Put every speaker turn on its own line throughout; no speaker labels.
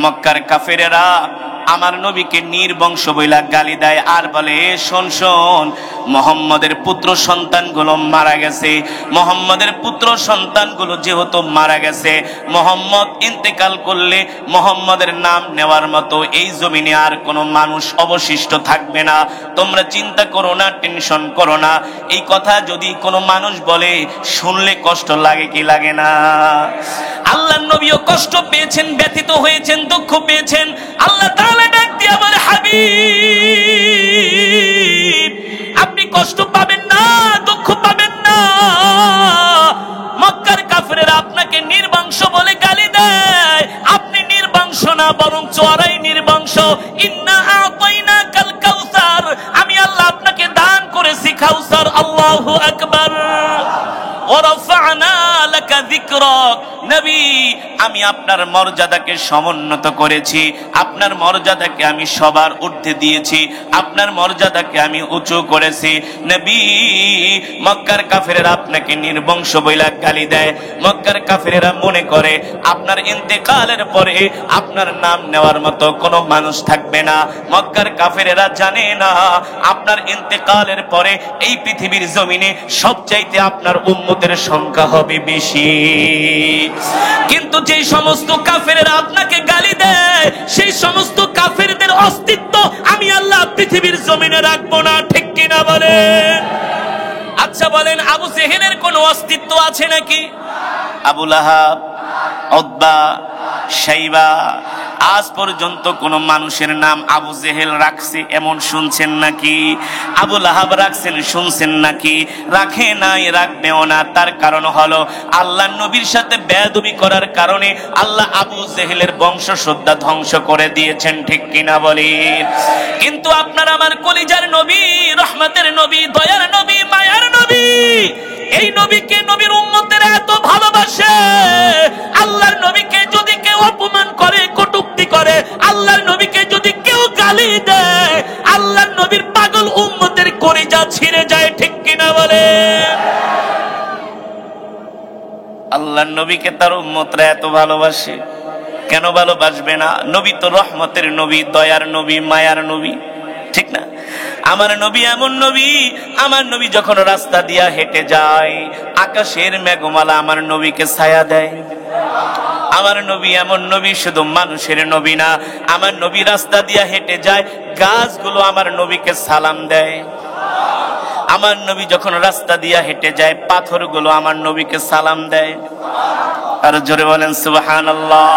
মক্কার কাফেরেরা আমার নবীকে নির্বংশ বইলা গালি দেয় আর বলে, শোন শোন, মুহাম্মদের পুত্র সন্তানগুলো মারা গেছে। মুহাম্মদের পুত্র সন্তানগুলো যেহেতু মারা গেছে, মুহাম্মদ ইন্তেকাল করলে মুহাম্মদের নাম নেওয়ার মতো এই জমিনে আর কোনো মানুষ অবশিষ্ট থাকবে না। তোমরা চিন্তা করো না, টেনশন করো না। এই কথা যদি কোনো মানুষ বলে, শুনলে কষ্ট লাগে কি লাগে না? আল্লাহর নবীও কষ্ট পেয়েছেন, ব্যথিত হয়েছেন, দুঃখ পেয়েছেন। আল্লাহ তাআলা ডাক দিয়ে বলে, হাবিব, আপনি কষ্ট পাবেন না, দুঃখ পাবেন না। মক্কার কাফেররা আপনাকে নির্বংশ বলে গালি দেয়, আপনি নির্বংশ না, বরং চোরাই নির্বংশ। ইন্না আতাইনাকাল কাউসার, আমি আল্লাহ আপনাকে দান করেছি কাউসার। আল্লাহু আকবার। ওয়ারাফা'না লাকা যিকরাক, নবী, আমি আপনার মর্যাদাকে সমুন্নত করেছি, আপনার মর্যাদাকে আমি সবার ঊর্ধ্বে দিয়েছি, আপনার মর্যাদাকে আমি উঁচু করেছি। নবী, মক্কার কাফেরেরা আপনাকে নির্বংশ বইলা গালি দেয়। মক্কার কাফেরেরা মনে করে আপনার ইন্তেকালের পরে আপনার নাম নেওয়ার মতো কোনো মানুষ থাকবে না। মক্কার কাফেরেরা জানে না আপনার ইন্তেকালের পরে এই পৃথিবীর জমিনে সবচাইতে আপনার উম্মতের সংখ্যা হবে বেশি। কিন্তু যে সমস্ত কাফেররা আপনাকে গালি দেয়, সেই সমস্ত কাফেরদের অস্তিত্ব আমি আল্লাহ পৃথিবীর জমিনে রাখবো না, ঠিক কিনা বলেন? আচ্ছা বলেন, আবু জেহেলের কোনো অস্তিত্ব আছে নাকি? আবু লাহাব, উতবা, শাইবা, আজ পর্যন্ত কোন মানুষের নাম আবু জেহেল রাখছে এমন শুনছেন নাকি? আবু লাহাব রাখছেন শুনছেন নাকি? রাখে নাই, রাখবেও না। তার কারণ হলো আল্লাহ নবীর সাথে বেয়াদবি করার কারণে আল্লাহ আবু জেহেলের বংশশ্রদ্ধা ধ্বংস করে দিয়েছেন, ঠিক কিনা বলেন? কিন্তু আপনার আমার কলিজার নবী, রহমতের নবী, দয়ার নবী, মায়ার নবী, এই নবীকে নবীর উম্মতেরা এত ভালোবাসে। আল্লাহর নবীকে যদি কেউ অপমান করে, কটূক্তি করে, আল্লাহর নবীকে যদি কেউ গালি দেয়, আল্লাহর নবীর পাগল উম্মতের কলিজা ছিঁড়ে যায়, ঠিক কিনা বলে? আল্লাহর নবীকে তার উম্মতরা এত ভালোবাসে, কেন ভালোবাসবে না? নবী তো রহমতের নবী, দয়ার নবী, মায়ার নবী, ঠিক না? আমার নবী এমন নবী, আমার নবী যখন রাস্তা দিয়া হেঁটে যায়, আকাশের মেঘমালা আমার নবীকে ছায়া দেয়। আমার নবী এমন নবী, শুধু মানুষের নবী না, আমার নবী রাস্তা দিয়া হেঁটে যায়, গাছগুলো আমার নবীকে সালাম দেয়। আমার নবী যখন রাস্তা দিয়া হেঁটে যায়, পাথরগুলো আমার নবীকে সালাম দেয়। আর জোরে বলেন সুবহানাল্লাহ।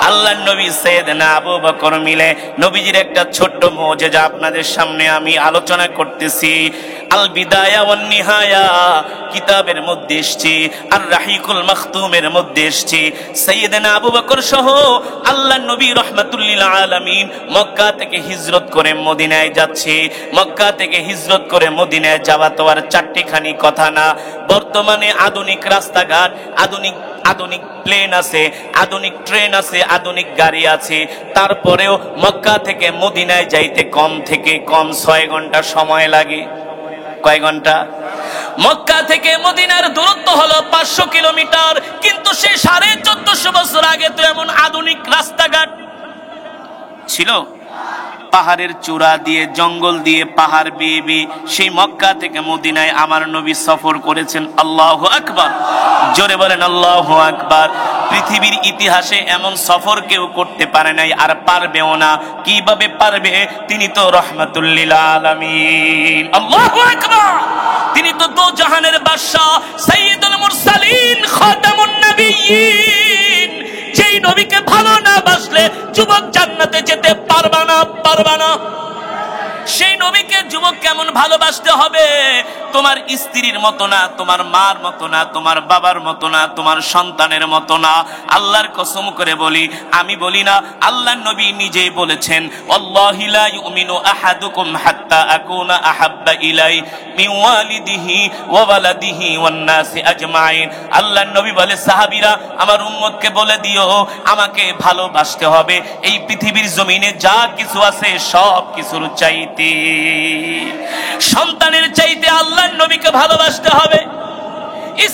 আল্লাহর নবী সাইয়েদনা আবু বকর মিলে নবীজির একটা ছোট্ট মুজিজা আপনাদের সামনে আমি আলোচনা করতেছি। আল বিদায়া ওয়ান নিহায়া কিতাবের মধ্যে এসেছে, আর রাহিকুল মাখতুমের মধ্যে এসেছে, সাইয়েদনা আবু বকর সহ আল্লাহর নবী রাহমাতুল লিল আলামিন মক্কা থেকে হিজরত করে মদিনায় যাচ্ছে। মক্কা থেকে হিজরত করে মদিনায় যাওয়া তো আর চারটিখানি কথা না। বর্তমানে আধুনিক রাস্তাঘাট, আধুনিক প্লেন আছে, আধুনিক ট্রেন আছে, আধুনিক গাড়ি আছে। তারপরেও মক্কা থেকে মদিনায় যাইতে কম থেকে কম 6 ঘন্টা সময় লাগে। কয় ঘন্টা? মক্কা থেকে মদিনার দূরত্ব হলো 500 কিলোমিটার। কিন্তু সে 1450 বছর আগে তো এমন আধুনিক রাস্তাঘাট ছিল? পাহাড়ের চূড়া দিয়ে, জঙ্গল দিয়ে, পাহাড় বেয়ে বেয়ে সেই মক্কা থেকে মদিনায় আমার নবী সফর করেছেন। আল্লাহু আকবার। জোরে বলেন আল্লাহু আকবার। পৃথিবীর ইতিহাসে এমন সফর কেউ করতে পারে নাই, আর পারবেও না। কিভাবে পারবে? তিনি তো রহমাতুল লিল আলামিন। আল্লাহু আকবার। তিনি তো দো জাহানের বাদশা, সাইয়্যিদুল মুরসালিন, খাতামুন নবিয়্যিন। যেই নবীকে ভালো না বাসলে যুবক জান্নাতে যেতে পারবে না, পারবে না। সেই নবীকে যুবক কেমন ভালোবাসতে হবে? তোমার স্ত্রীর মতো না, তোমার মার মতো না, তোমার বাবার মতো না, তোমার সন্তানের মতো না। আল্লাহর কসম করে বলি, আমি বলি না, আল্লাহর নবী নিজেই বলেছেন, ওয়াল্লাহি লা ইউমিনু আহাদুকুম হাত্তা আকুনা আহাব্বা ইলাই মিন ওয়ালিদিহি ওয়া ওয়ালাদিহি ওয়ান নাসি আজমাইন। আল্লাহর নবী বলে, সাহাবীরা আমার উম্মতকে বলে দিও, আমাকে ভালোবাসতে হবে এই পৃথিবীর জমিনে যা কিছু আছে সব কিছুর চাইতে, সন্তানের চাইতে আল্লাহর নবীকে ভালোবাসতে হবে।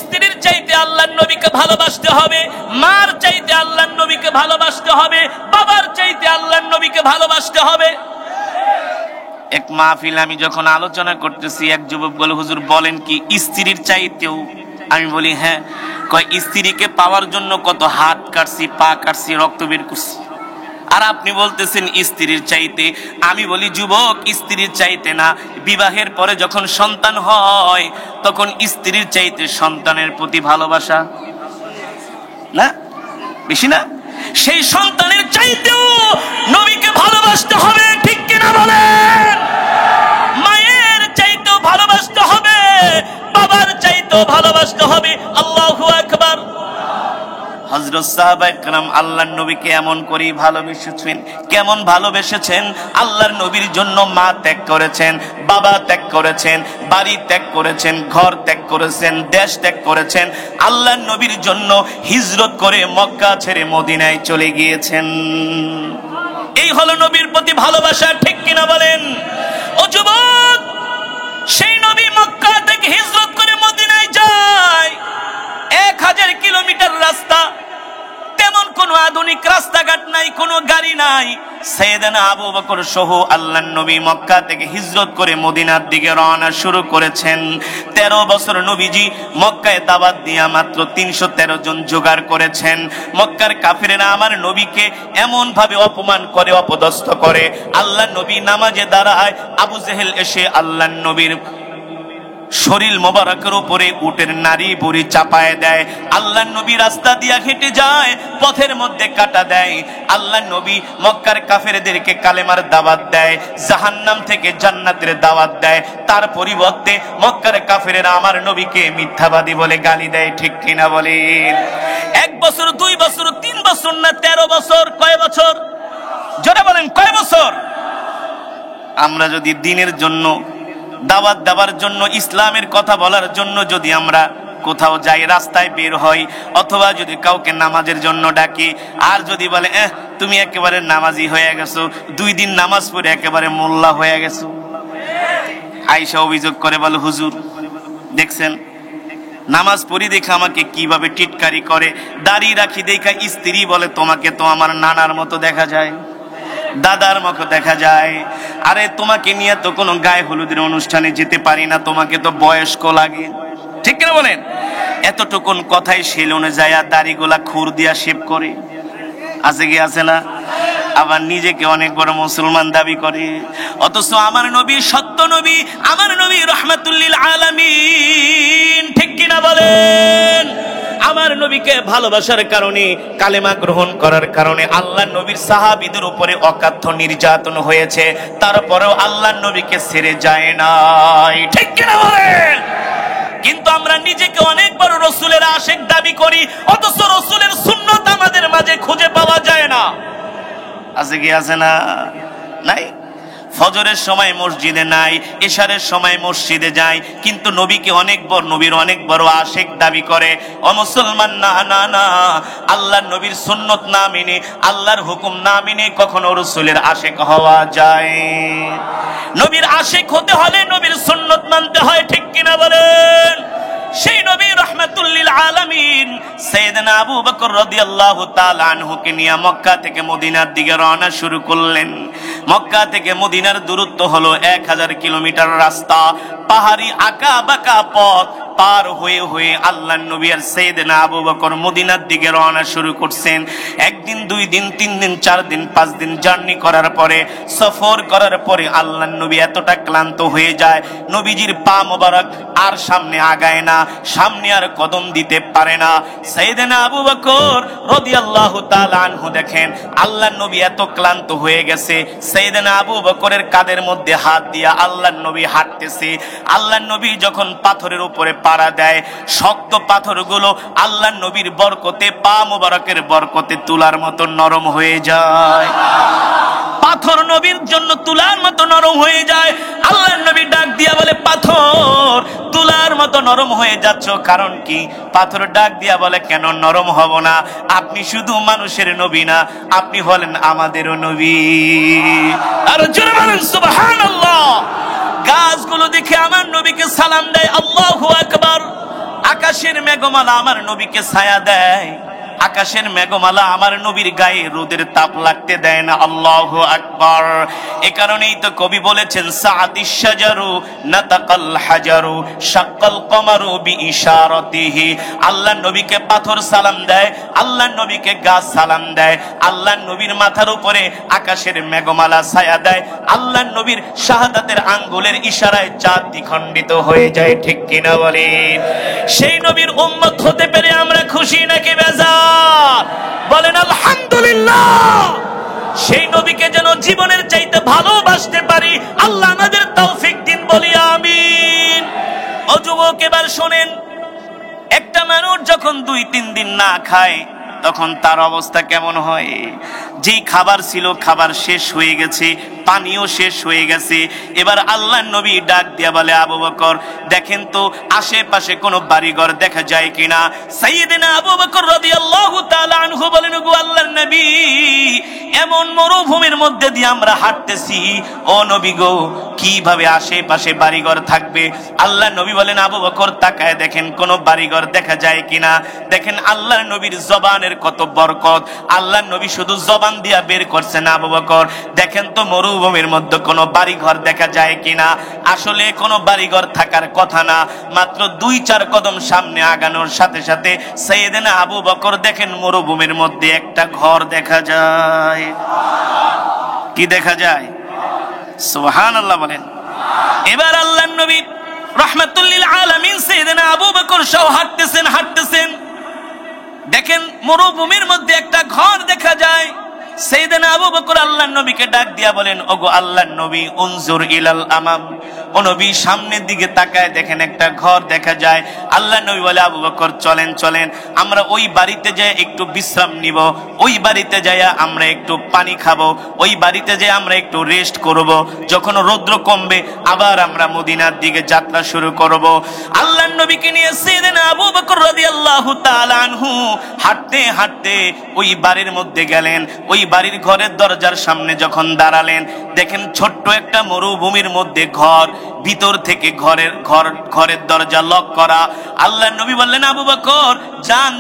স্ত্রীর চাইতে আল্লাহর নবীকে ভালোবাসতে হবে, মার চাইতে আল্লাহর নবীকে ভালোবাসতে হবে, বাবার ভালোবাসতে হবে। এক মাহফিল আমি যখন আলোচনা করতেছি, এক যুবক বলে, হুজুর বলেন কি স্ত্রীর চাইতেও? আমি বলি হ্যাঁ। কয় স্ত্রীকে পাওয়ার জন্য কত হাত কাটছি, পা কাটছি, রক্ত বের করছি, আর আপনি বলতেছেন স্ত্রীর চাইতে। আমি বলি যুবক, স্ত্রীর চাইতে না, বিবাহের পরে যখন সন্তান হয় তখন স্ত্রীর চাইতে সন্তানের প্রতি ভালোবাসা না বেশি না? সেই সন্তানের চাইতেও নবীকে ভালোবাসতে হবে, ঠিক কিনা বলেন? মায়ের চাইতেও ভালোবাসতে হবে, বাবার চাইতেও ভালোবাসতে হবে। আল্লাহু আকবার। হযরত সাহাবায়ে কেরাম আল্লাহর নবীকে এমন করেই ভালোবেসেছেন। কেমন ভালোবেসেছেন? আল্লাহর নবীর জন্য মা ত্যাগ করেছেন, বাবা ত্যাগ করেছেন, বাড়ি ত্যাগ করেছেন, ঘর ত্যাগ করেছেন, দেশ ত্যাগ করেছেন। আল্লাহর নবীর জন্য হিজরত করে মক্কা ছেড়ে মদিনায় চলে গিয়েছেন। এই হলো নবীর প্রতি ভালোবাসা, ঠিক কিনা বলেন? ও যুবক, সেই নবী মক্কা থেকে হিজরত করে মদিনায় যায়। 1000 কিলোমিটার রাস্তা, তেমন কোন আধুনিক রাস্তাঘাট নাই, কোন গাড়ি নাই। সাইয়েদনা আবু বকর সহ আল্লাহর নবী মক্কা থেকে হিজরত করে মদিনার দিকে রওনা শুরু করেছেন। 13 বছর নবীজি মক্কায় দাওয়াত দিয়া মাত্র 313 জন জোগাড় করেছেন। মক্কার কাফিরেরা আমার নবীকে এমন ভাবে অপমান করে, অপদস্থ করে। আল্লাহর নবী নামাজে দাঁড়ায়, আবু জেহেল এসে আল্লাহর নবীর শরীর মোবারকের উপরে উটের নারী বুড়ি চাপায় দেয়। আল্লাহর নবী রাস্তা দিয়া হেঁটে যায়, পথের মধ্যে কাটা দেয়। আল্লাহর নবী মক্কার কাফেরদেরকে কালেমার দাওয়াত দেয়, জাহান্নাম থেকে জান্নাতের দাওয়াত দেয়। তার পরিবর্তে মক্কার কাফেরেরা আমার নবীকে মিথ্যাবাদী বলে গালি দেয়, ঠিক কিনা বলেন? 1 বছর, 2 বছর, 3 বছর না 13 বছর? কয় বছর? জোরে বলেন, কয় বছর? আমরা যদি দিনের জন্য, দাওয়াত দেওয়ার জন্য, ইসলামের কথা বলার জন্য যদি আমরা কোথাও যাই, রাস্তায় বের হই, অথবা যদি কাউকে নামাজের জন্য ডাকি, আর যদি বলে তুমি একেবারে নামাজি হয়ে গেছো, 2 দিন নামাজ পড়ে একেবারে মোল্লা হয়ে গেছো, আয়েশা অভিযোগ করে বলে, হুজুর দেখছেন নামাজ পড়ি দেখে আমাকে কিভাবে টিটকারি করে, দাড়ি রাখি দেখা স্ত্রী বলে তোমাকে তো আমার নানার মতো দেখা যায়, দাদার মতো দেখা যায়। আরে তোমাকে নিয়ে তো কোনো গায়ে হলুদের অনুষ্ঠানে যেতে পারি না, তোমাকে তো বয়স্ক লাগে, ঠিক কিনা বলেন? এতটুকুন কথাই সেলুনে যায় দাড়িগুলা খুর দিয়া শেভ করে, আছে কি আছে না? আবার নিজেকে অনেক বড় মুসলমান দাবি করে। অথচ আমার নবী সত্য নবী, আমার নবী রাহমাতুল লিল আলামিন, ঠিক কিনা বলেন? আমার নবীকে ভালোবাসার কারণে, কালেমা গ্রহণ করার কারণে আল্লাহর নবীর সাহাবীদের উপরে অকাথ্য নির্যাতন হয়েছে, তারপরেও আল্লাহর নবীকে ছেড়ে যায় নাই, ঠিক কিনা বলেন? কিন্তু আমরা নিজেকে অনেক বড় রাসূলের আশিক দাবি করি, অথচ রাসূলের সুন্নাত আমাদের মাঝে খুঁজে পাওয়া যায় না। আছে কি আছে না? নাই। ফজরের সময় মসজিদে নাই, ইশারের সময় মসজিদে যায়, কিন্তু নবীকে অনেক বড়, নবীর অনেক বড় আশিক দাবি করে। ও মুসলমান, না না না, আল্লাহর নবীর সুন্নত না মেনে, আল্লাহর হুকুম না মেনে কখনো রাসূলের আশিক হওয়া যায়? নবীর আশিক হতে হলে নবীর সুন্নত মানতে হয়, ঠিক কিনা বলেন? সেই নবী রাহমাতুল লিল আলামিন সাইয়েদনা আবু বকর রাদিয়াল্লাহু তাআলা আনহুকে নিয়ে মক্কা থেকে মদিনার দিকে রওনা শুরু করলেন। মক্কা থেকে মদিনার দূরত্ব হলো 1000 কিলোমিটার রাস্তা, পাহাড়ি আঁকা বাঁকা পথ পার হয়ে হয়ে আল্লাহর নবী আর সাইয়েদনা আবু বকর মদিনার দিকে রওনা শুরু করছেন। 1 দিন, 2 দিন, 3 দিন, 4 দিন, 5 দিন জার্নি করার পরে, সফর করার পরে আল্লাহর নবী এতটা ক্লান্ত হয়ে যায়, নবীজির পা মোবারক আর সামনে আগায় না, সামনে আর কদম দিতে পারে না। সাইয়েদনা আবু বকর রাদিয়াল্লাহু তাআলা আনহু দেখেন আল্লাহর নবী এত ক্লান্ত হয়ে গেছে, সাইয়েদনা আবু বকরের কাঁধের মধ্যে হাত দিয়া আল্লাহর নবী হাঁটতেছে। আল্লাহর নবী যখন পাথরের উপরে পাড়া দেয়, শক্ত পাথরগুলো আল্লাহর নবীর বরকতে, পা মোবারকের বরকতে তুলার মতো নরম হয়ে যায়। পাথর নবীর জন্য তুলার মতো নরম হয়ে যায়। আল্লাহর নবী ডাক দিয়া বলে, পাথর তুলার মতো নরম হয়ে যাচ্ছ, কারণ কি? পাথর ডাক দিয়া বলে, কেন নরম হব না? আপনি শুধু মানুষের নবী না, আপনি হলেন আমাদেরও নবী। আর জোরে বলেন সুবহানাল্লাহ। গাছগুলো দেখে আমার নবীকে সালাম দেয়, আল্লাহু আকবার। আকাশের মেঘমালা আমার নবীকে ছায়া দেয়। আকাশের মেঘমালা আমার নবীর গায়ে রোদের তাপ লাগতে দেয় না। আল্লাহু আকবার। এ কারণেই তো কবি বলেছেন সাআতিশ শাজারু নাতাকাল হাজারু শাক্কাল কমারু বিইশারাতিহি। আল্লাহর নবীকে পাথর সালাম দেয়, আল্লাহর নবীকে গাছ সালাম দেয়, আল্লাহর নবীর মাথার উপরে আকাশের মেঘমালা ছায়া দেয়, আল্লাহর নবীর শাহাদাতের আঙ্গুলের ইশারায় চাঁদ দ্বিখণ্ডিত হয়ে যায়। ঠিক কিনা বলেন? সেই নবীর উম্মত হতে পেরে আমরা খুশি নাকি বেজার? বলেন আলহামদুলিল্লাহ। সেই নবীকে যেন জীবনের চাইতে ভালোবাসতে পারি, আল্লাহ আমাদের তৌফিক দিন, বলি আমিন। ও যুবক, এবার শোনেন, একটা মানুষ যখন 2-3 দিন না খায় তখন তার অবস্থা কেমন হয়? যেই খাবার ছিল খাবার শেষ হয়ে গেছে, পানিও শেষ হয়ে গেছে। এবার আল্লাহর নবী ডাক দিয়া বলে, আবু বকর দেখেন তো আশেপাশে কোনো বাড়িঘর দেখা যায় কিনা। সাইয়েদনা আবু বকর রাদিয়াল্লাহু তাআলা আনহু বলেন, গো আল্লাহর নবী, এমন মরুভূমির মধ্যে দিয়ে আমরা হাঁটতেছি, ও নবী গো, কিভাবে আশেপাশে বাড়িঘর থাকবে? আল্লাহর নবী বলেন, আবু বকর তাকায় দেখেন কোনো বাড়িঘর দেখা যায় কিনা। দেখেন আল্লাহর নবীর জবানের কত বরকত। আল্লাহর নবী শুধু জবান দিয়া বের করছেন, আবু বকর দেখেন তো মরুভূমির মধ্যে কোনো বাড়িঘর দেখা যায় কিনা। আসলে কোনো বাড়িঘর থাকার কথা না। মাত্র 2-4 কদম সামনে আগানোর সাথে সাথে সাইয়েদনা আবু বকর দেখেন মরুভূমির মধ্যে একটা ঘর দেখা যায়। কি দেখা যায়? সুবহানাল্লাহ বলেন। এবার আল্লাহর নবী রাহমাতুল লিল আলামিন সাইয়েদনা আবু বকর সহ হাঁটতেছেন, দেখেন মরুভূমির মধ্যে একটা ঘর দেখা যায়। সাইয়েদনা আবু বকর আল্লাহর নবীকে ডাক দিয়া বলেন, ওগো আল্লাহর নবী, উনজুর ইলাল আমাম। ও নবী সামনের দিকে তাকায় দেখেন একটা ঘর দেখা যায়। আল্লাহর নবী বলে, আবু বকর চলেন আমরা ওই বাড়িতে যাই একটু বিশ্রাম নিব, ওই বাড়িতে যাই আমরা একটু পানি খাবো, ওই বাড়িতে যাই আমরা একটু রেস্ট করব। যখন রৌদ্র কমবে আবার আমরা মদিনার দিকে যাত্রা শুরু করব। আল্লাহর নবীকে নিয়ে সাইয়েদনা আবু বকর রাদিয়াল্লাহু তাআলা আনহু হাঁটতে হাঁটতে ওই বাড়ির মধ্যে গেলেন। ওই বাড়ির ঘরের দরজার সামনে যখন দাঁড়ালেন, দেখেন ছোট্ট একটা মরুভূমির মধ্যে ঘর, ভিতর থেকে ঘরের দরজা লক করা। আল্লাহর নবী বললেন, আবু বকর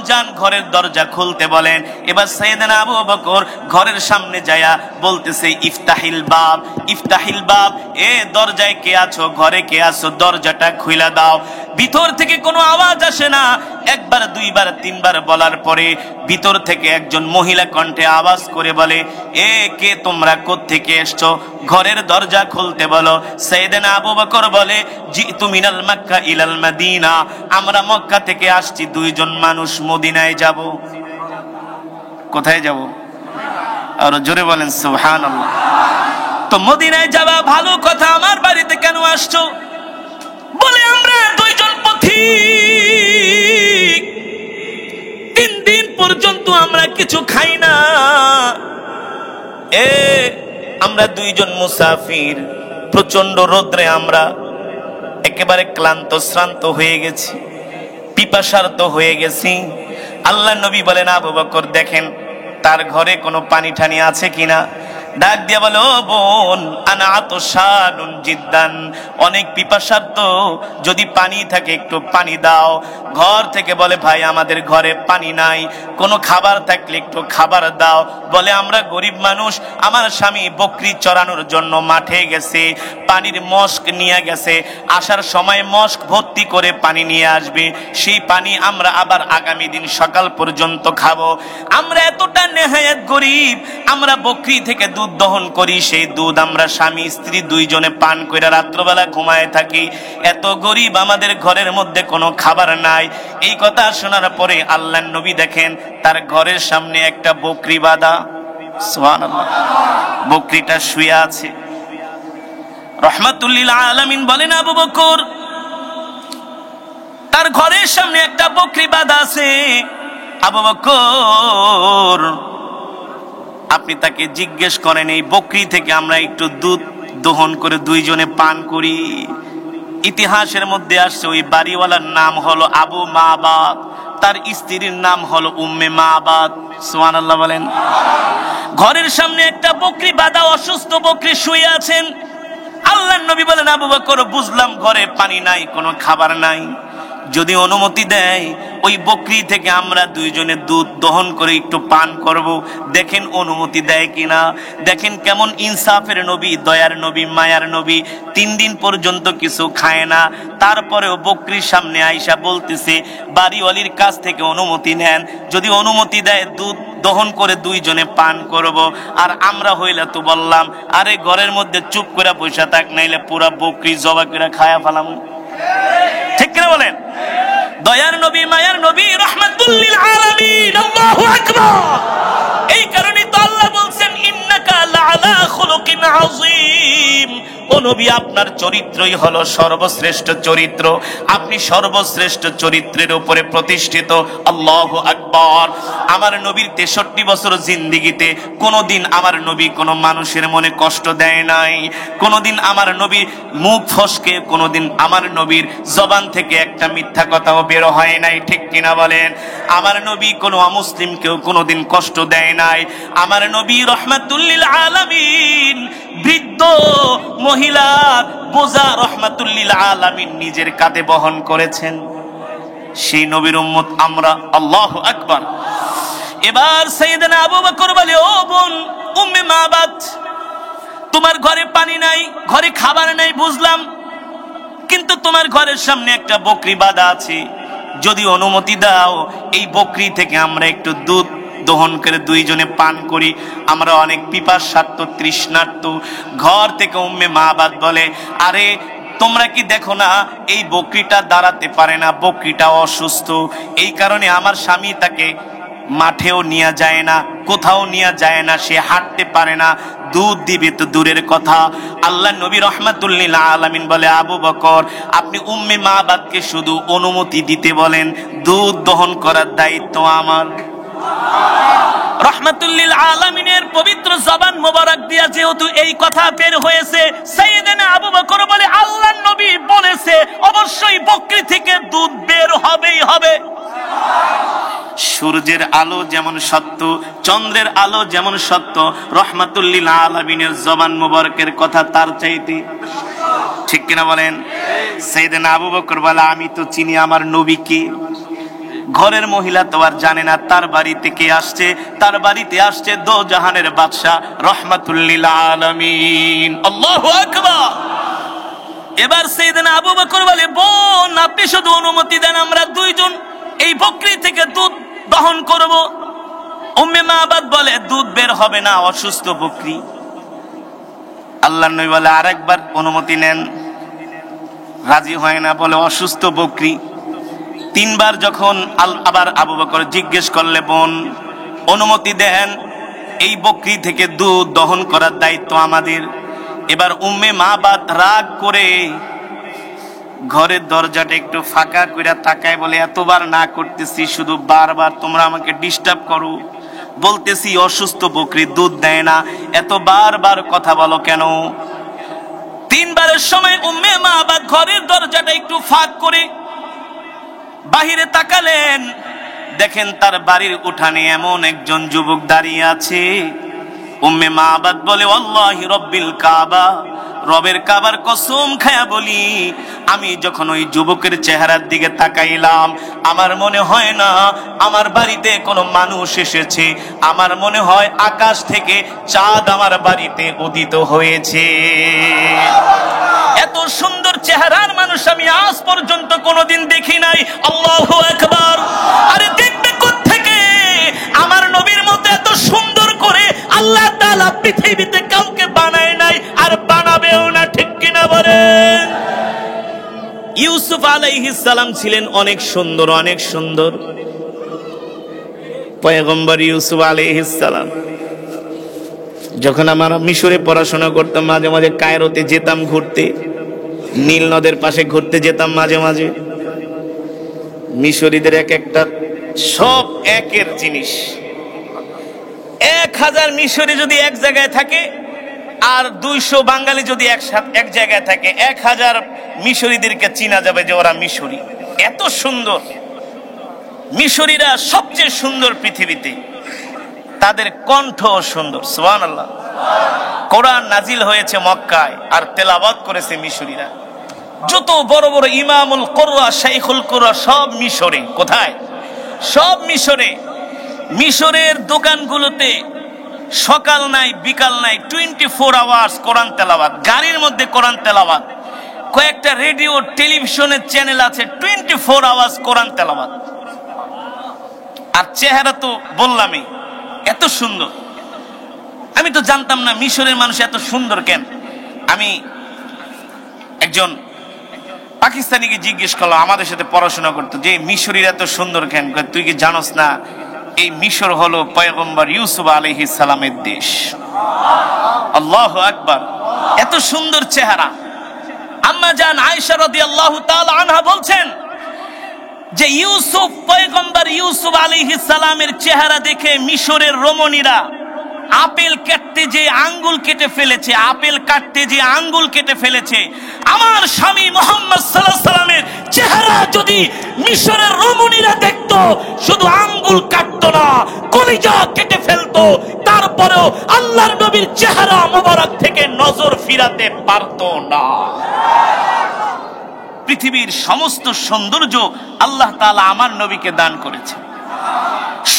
যান ঘরের দরজা খুলতে বলেন। এবার সাইয়েদনা আবু বকর ঘরের সামনে যায়া বলতেছে, ইফতাহিল বাব, এ দরজায় কে আছো, ঘরে কে আছো, দরজাটা খুইলা দাও। ভিতর থেকে কোনো আওয়াজ আসে না। 1বার 2বার 3বার বলার পরে ভিতর থেকে একজন মহিলা কণ্ঠে আওয়াজ করে বলে, এ কে তোমরা, কোত্থেকে এসছো, ঘরের দরজা খুলতে বলো। সাইয়েদনা আবু বকর বলে, জিতু মিনাল মক্কা ইলাল মদিনা, আমরা মক্কা থেকে আসছি, 2 জন মানুষ মদিনায় যাব। কোথায় যাব? আর জোরে বলেন সুবহানাল্লাহ। তো মদিনায় যাওয়া ভালো কথা, আমার বাড়িতে কেন আসছো? বলে, আমরা 2 জন পথিক, 3 দিন পর্যন্ত আমরা কিছু খাই না। আমরা 2 জন মুসাফির, প্রচন্ড রোদ্রে আমরা একেবারে ক্লান্ত শ্রান্ত হয়ে গেছি, পিপাসার্ত হয়ে গেছি। আল্লাহর নবী বলেন, আবু বকর দেখেন তার ঘরে কোনো পানি ঠানি আছে কিনা। ডাক দিয়ে বলে, ও বোন, আনা আতশানুন জিদ্দান, অনেক পিপাসার্ত, যদি পানি থাকে একটু পানি দাও। ঘর থেকে বলে, ভাই আমাদের ঘরে পানি নাই, কোনো খাবার থাকলে একটু খাবার দাও। বলে, আমরা গরিব মানুষ, আমার স্বামী বকরি চড়ানোর জন্য মাঠে গেছে, পানির মস্ক নিয়ে গেছে, আসার সময় মস্ক ভর্তি করে পানি নিয়ে আসবে, সেই পানি আমরা আবার আগামী দিন সকাল পর্যন্ত খাবো। আমরা এতটা নেহায়েত গরিব, আমরা বকরি থেকে দুধ দহন করি, সেই দুধ আমরা স্বামী স্ত্রী 2 জনে পান করে রাত্রবেলা ঘুমায় থাকি। এত গরিব, আমাদের ঘরের মধ্যে কোনো খাবার নাই। এই কথা শোনার পরে আল্লাহর নবী দেখেন তার ঘরের সামনে একটা বকরি বাঁধা। সুবহানাল্লাহ। বকরিটা শুয়ে আছে। রাহমাতুল লিল আলামিন বলেন, আবু বকর তার ঘরের সামনে একটা বকরি বাঁধা আছে। আবু বকর আপনি তাকে জিজ্ঞেস করেন, এই বকরি থেকে আমরা একটু দুধ দহন করে 2 জনে পান করি। ইতিহাসের মধ্যে আসছে ওই বাড়িওয়ালার নাম হলো আবু মাবাদ, তার স্ত্রীর নাম হলো উম্মে মাবাদ। সুবহানাল্লাহ বলেন। ঘরের সামনে একটা বকরি বাঁধা, অসুস্থ বকরি শুয়ে আছেন। আল্লাহর নবী বলেন, আবু বকর বুঝলাম ঘরে পানি নাই, কোনো খাবার নাই, যদি অনুমতি দেয় ওই বকরি থেকে আমরা দুইজনে দুধ দহন করে একটু পান করব, দেখেন অনুমতি দেয় কিনা। দেখেন কেমন ইনসাফের নবী, দয়ার নবী, মায়ার নবী। 3 দিন পর্যন্ত কিছু খায় না, তারপরেও বকরির সামনে আইসা বলতেছে বাড়িওয়ালির কাছ থেকে অনুমতি নেন, যদি অনুমতি দেয় দুধ দহন করে দুইজনে পান করব। আর আমরা হইলে তো বললাম আরে ঘরের মধ্যে চুপ করে পয়সা থাক, নাইলে পুরা বকরি জবা করে খায়া ফেলাম। ঠিক কিনা বলেন? দয়ার নবী, মায়ার নবী, রাহমাতুল লিল আলামিন। আল্লাহু আকবার। এই কারণেই তো আল্লাহ বলছেন ইন্নাকা লাআলা খুলুকিন আযীম। ও নবী, আপনার চরিত্রই হলো সর্বশ্রেষ্ঠ চরিত্র, আপনি সর্বশ্রেষ্ঠ চরিত্রের উপরে প্রতিষ্ঠিত। আল্লাহু আকবার। আমার নবীর 63 বছর জিন্দেগিতে কোনোদিন আমার নবী কোনো মানুষের মনে কষ্ট দেয় নাই, কোনোদিন আমার নবী মুখ ফসকে, কোনোদিন আমার নবীর জবান থেকে একটা মিথ্যা কথাও বের হয় নাই। ঠিক কিনা বলেন? আমার নবী কোনো অমুসলিমকেও কোনোদিন কষ্ট দেয় নাই। আমার নবী রাহমাতুল লিল আলামিন, বৃদ্ধ মহিলার বোঝা রাহমাতুল লিল আলামিন নিজের কাঁধে বহন করেছেন। সেই নবীর উম্মত আমরা। আল্লাহু আকবার। এবার সাইয়েদনা আবু বকর বলে, ও বোন উম্মে মাবাদ, তোমার ঘরে পানি নাই, ঘরে খাবার নাই বুঝলাম, কিন্তু তোমার ঘরের সামনে একটা বকরি বাঁধা আছে, যদি অনুমতি দাও এই বকরি থেকে আমরা একটু দুধ দহন করে দুইজনে পান করি, আমরা অনেক পিপাসার্ত তৃষ্ণার্ত। ঘর থেকে উম্মে মাবাদ বলে, আরে তোমরা কি দেখো না এই বকরিটা দাঁড়াতে পারে না, বকরিটা অসুস্থ, এই কারণে আমার স্বামী তাকে মাঠেও নিয়ে যায় না, কোথাও নিয়ে যায় না, সে হাঁটতে পারে না, দুধ দিবে তো দূরের কথা। আল্লাহ নবী রাহমাতুল লিল আলামিন বলে, আবু বকর আপনি উম্মে মাবাদকে শুধু অনুমতি দিতে বলেন, দুধ দহন করার দায়িত্ব আমার। রাহমাতুল লিল আলামিনের পবিত্র জবান মোবারক দিয়া যেহেতু এই কথা বের হয়েছে, সাইয়েদনা আবু বকর বলে, আল্লাহর নবী বলেছে অবশ্যই বকরি থেকে দুধ বের হবেই হবে। সূর্যের আলো যেমন সত্য, চন্দ্রের আলো যেমন সত্য, রাহমাতুল লিল আলামিনের জবান মোবারকের কথা তার চাইতে। ঠিক কিনা বলেন? সাইয়েদনা আবু বকর বলে, আমি তো চিনি আমার নবীকে। ঘরের মহিলা তো আর জানে না তার বাড়িতে কে আসছে, তার বাড়িতে আসছে দো জাহানের বাদশা রাহমাতুল লিল আলামিন। আল্লাহু আকবার। এবার সাইয়েদনা আবু বকর বলে, বোন আপনি শুধু অনুমতি দেন, আমরা দুইজন এই বকরি থেকে দুধ দহন করব। উম্মে মাবাদ বলে, দুধ বের হবে না, অসুস্থ বকরি। আল্লাহর নবী বলে, আরেকবার অনুমতি নেন, রাজি হয় না, বলে অসুস্থ বকরি। 3 বার যখন আবার আবু বকর জিজ্ঞেস করলে, বোন অনুমতি দেন, এই বকরি থেকে দুধ দহন করার দায়িত্ব আমাদের। এবার উম্মে মাবাদ রাগ করে ঘরের দরজাটা একটু ফাঁকা করে তাকায়, বলে এতবার না করতেছি, শুধু বারবার তোমরা আমাকে ডিস্টার্ব করো, বলতেছি অসুস্থ বকরি দুধ দেয় না, এত বারবার কথা বলো কেন? 3 বারের সময় উম্মে মাবাদ ঘরের দরজাটা একটু ফাঁক করে বাহিরে তাকালেন, দেখেন তার বাড়ির উঠানে এমন একজন যুবক দাঁড়িয়ে আছে। উম্মে মাবাদ বলে, আল্লাহি রব্বিল কাবা, রবের কাবার কসম খায়া বলি, আমি যখন ওই যুবকের চেহারার দিকে তাকাইলাম, আমার মনে হয় না আমার বাড়িতে কোনো মানুষ এসেছে, আমার মনে হয় আকাশ থেকে চাঁদ আমার বাড়িতে উদিত হয়েছে। এত সুন্দর চেহারার মানুষ আমি আজ পর্যন্ত কোনোদিন দেখি নাই। আল্লাহু আকবার। আরে দেখবে কোত্থেকে? আমার নবীর মতো এত সুন্দর করে আল্লাহ তাআলা পৃথিবীতে কাউকে বানায় নাই, আর বানাবেও না। ঠিক কিনা বলেন? ইউসুফ আলাইহিস সালাম ছিলেন অনেক সুন্দর, অনেক সুন্দর। পয়গম্বর ইউসুফ আলাইহিস সালাম যখন আমরা মিশরে পড়াশোনা করতাম, মাঝে মাঝে কায়রোতে যেতাম ঘুরতে, নীল নদের পাশে ঘুরতে যেতাম মাঝে মাঝে। মিশরীদের এক একটা সব একের জিনিস। 1000 মিশরী যদি এক জায়গায় থাকে আর 200 বাঙালি যদি এক জায়গায় থাকে, 1000 মিশরীদেরকে চিনা যাবে যে ওরা মিশরী। এত সুন্দর মিশরীরা, সবচেয়ে সুন্দর পৃথিবীতে। তাদের কণ্ঠ সুন্দর। সুবহানাল্লাহ। কোরআন নাজিল হয়েছে মক্কায় আর তেলাওয়াত করেছে মিশরীরা। যত বড় বড় ইমামুল কুরআন, শাইখুল কুরআন সব মিশরে। কোথায়? সব মিশরে, মিশরের দোকানগুলোতে সকাল নাই বিকাল নাই 24 আওয়ার্স কোরআন তেলাওয়াত, গাড়ির মধ্যে কোরআন তেলাওয়াত, কয়েকটা রেডিও টেলিভিশনের চ্যানেল আছে 24 আওয়ার্স কোরআন তেলাওয়াত। আর চেহারা তো বললামই এত সুন্দর, আমি তো জানতাম না মিশরের মানুষ এত সুন্দর কেন। আমি একজন পাকিস্তানিকে জিজ্ঞেস করলাম, আমাদের সাথে পড়াশোনা করতো, যে মিশরীরা এত সুন্দর কেন? তুই কি জানোস না এই মিশর হলো পয়গম্বর ইউসুফ আলাইহিস সালামের দেশ। আল্লাহু আকবার, এত সুন্দর চেহারা। আম্মা জান আয়েশা রাদিয়াল্লাহু তাআলা আনহা বলছেন যে ইউসুফ, পয়গম্বর ইউসুফ আলাইহিস সালামের চেহারা দেখে মিশরের রমণীরা আপেল কাটতে যে আঙ্গুল কেটে ফেলেছে, আপেল কাটতে যে আঙ্গুল কেটে ফেলেছে। আমার স্বামী মুহাম্মদ সাল্লাল্লাহু আলাইহি সাল্লামের চেহারা যদি মিশরের রমণীরা দেখতো, শুধু আঙ্গুল কাটতো না, কলিজা কেটে ফেলতো, তারপরেও আল্লাহর নবীর চেহারা মোবারক থেকে নজর ফিরাতে পারতো না। পৃথিবীর সমস্ত সৌন্দর্য আল্লাহ তাআলা আমার নবীকে দান করেছেন,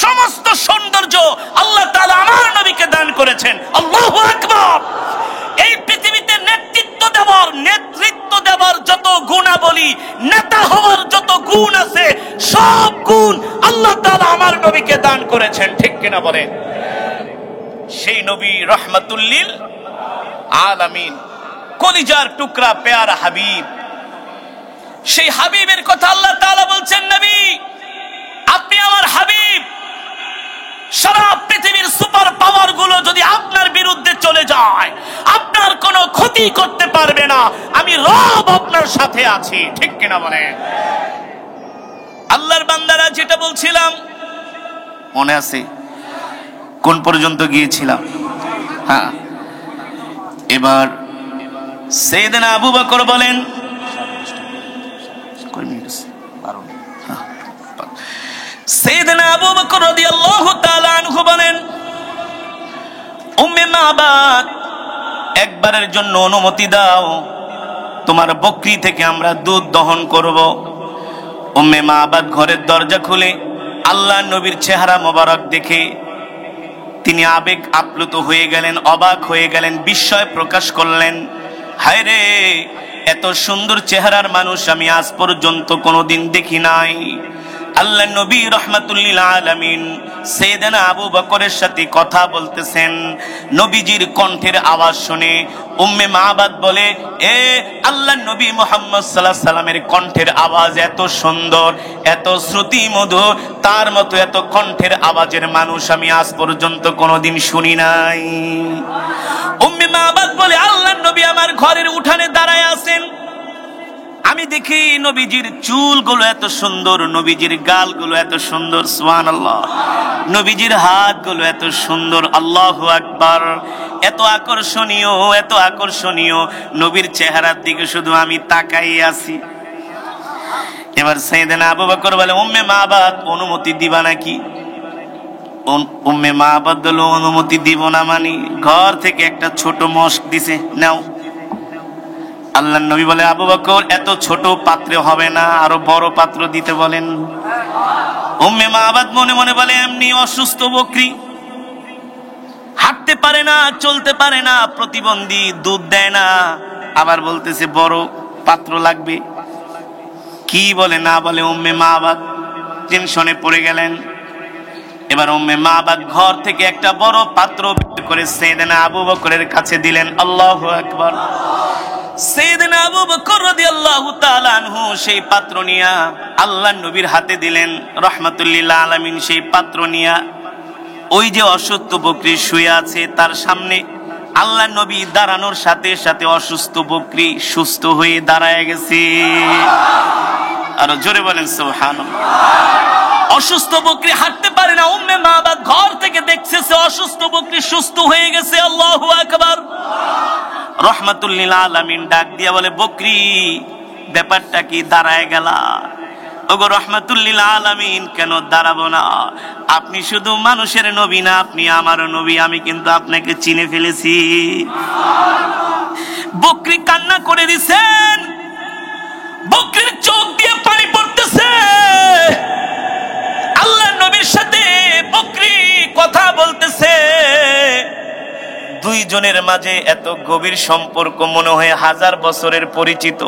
সমস্ত সৌন্দর্য আল্লাহ তাআলা আমার নবীকে দান করেছেন। আল্লাহু আকবার। এই পৃথিবীতে নেতৃত্ব দেওয়ার যত গুণাবলী, নেতা হওয়ার যত গুণ আছে, সব গুণ আল্লাহ তাআলা আমার নবীকে দান করেছেন, ঠিক কিনা বলেন? সেই নবী রাহমাতুল লিল আলামিন, কলিজার টুকরা পেয়ারা হাবিব, সেই হাবিবের কথা আল্লাহ তাআলা বলছেন, নবী আপনি আমার হাবিব, সারা পৃথিবীর সুপার পাওয়ার গুলো যদি আপনার বিরুদ্ধে চলে যায়, আপনার কোনো ক্ষতি করতে পারবে না, আমি রব আপনার সাথে আছি, ঠিক কিনা বলেন? আল্লাহর বান্দারা যেটা বলছিলাম মনে আছে কোন পর্যন্ত গিয়েছিলাম? হ্যাঁ, এবার সাইয়েদনা আবু বকর বলেন, সাইয়েদনা আবু বকর রাদিয়াল্লাহু তাআলা আনহু বলেন, উম্মে মাবাদ একবারের জন্য অনুমতি দাও, তোমার বকরি থেকে আমরা দুধ দহন করব। উম্মে মাবাদ ঘরের দরজা খুলে আল্লাহ নবীর চেহারা মোবারক দেখে তিনি আবেগ আপ্লুত হয়ে গেলেন, অবাক হয়ে গেলেন, বিস্ময় প্রকাশ করলেন। হায় রে, এত সুন্দর চেহারার মানুষ আমি আজ পর্যন্ত কোনোদিন দেখি নাই। আল্লাহ নবী রাহমাতুল লিল আলামিন সাইয়েদনা আবু বকরের সাথে কথা বলতেছেন। নবীজির কণ্ঠের আওয়াজ শুনে উম্মে মাবাদ বলে, এ আল্লাহ নবী মুহাম্মদ সাল্লাল্লাহু আলাইহি সাল্লামের কণ্ঠের আওয়াজ এত সুন্দর, এত শ্রুতি মধুর, তার মতো এত কণ্ঠের আওয়াজের মানুষ আমি আজ পর্যন্ত কোনোদিন শুনি নাই। উম্মে মাবাদ বলে, আল্লাহ নবী আমার ঘরের উঠানে দাঁড়ায় আছেন, আমি দেখি নবীজির চুলগুলো এত সুন্দর, নবীজির গালগুলো এত সুন্দর, সুবহানাল্লাহ, নবীজির হাতগুলো এত সুন্দর, আল্লাহু আকবার, এত আকর্ষণীয়, এত আকর্ষণীয়, নবীর চেহারার দিকে শুধু আমি তাকাই আছি। এবার সাইয়েদনা আবু বকর বলে, উম্মে মাবাদ অনুমতি দিবা নাকি? উম্মে মাবাদ বলে, অনুমতি দিব না মানে? ঘর থেকে একটা ছোট মশক দিছে, নাও। আল্লাহর নবী বলে, আবু বকর এত ছোট পাত্রে হবে না, আরো বড় পাত্র দিতে বলেন। উম্মে মাবাদ মনে মনে বলে, এমনি অসুস্থ বকরি, হাঁটতে পারে না, চলতে পারে না, প্রতিবন্ধী, দুধ দেয় না, আবার বলতেছে বড় পাত্র লাগবে, কি বলে না বলে। উম্মে মাবাদ টেনশনে পড়ে গেলেন। এবার উম্মে মাবাদ ঘর থেকে একটা বড় পাত্র বের করে সাইয়েদনা আবু বকরের কাছে দিলেন। আল্লাহু আকবার। সাইয়েদনা আবু বকর রাদিয়াল্লাহু তাআলা আনহু সেই পাত্র নিয়া আল্লাহর নবীর হাতে দিলেন রাহমাতুল লিল আলামিন। সেই পাত্র নিয়া ওই যে অসুস্থ বকরি শুয়ে আছে তার সামনে আল্লাহর নবী দাঁড়ানোর সাথে সাথে অসুস্থ বকরি সুস্থ হয়ে দাঁড়ায় গেছে। আর জোরে বলেন সুবহানাল্লাহ। অসুস্থ বকরি হাঁটতে পারে না, উম্মে মাবাদ ঘর থেকে দেখছে অসুস্থ বকরি সুস্থ হয়ে গেছে। আল্লাহু আকবার। রাহমাতুল লিল আলামিন ডাক দিয়া বলে, বকরি ব্যাপারটা কি, দাঁড়ায় গেলা? ওগো রাহমাতুল লিল আলামিন, কেন দাঁড়াবো না? আপনি শুধু মানুষের নবী না, আপনি আমারও নবী, আমি কিন্তু আপনাকে চিনে ফেলেছি। বকরি কান্না করে দিছেন, বকরির চোখ দিয়ে পানি পড়তেছে। বকরি কথা বলতেছে, দুইজনের মাঝে এত গভীর সম্পর্ক, মনে হয় 1000 বছরের পরিচিত।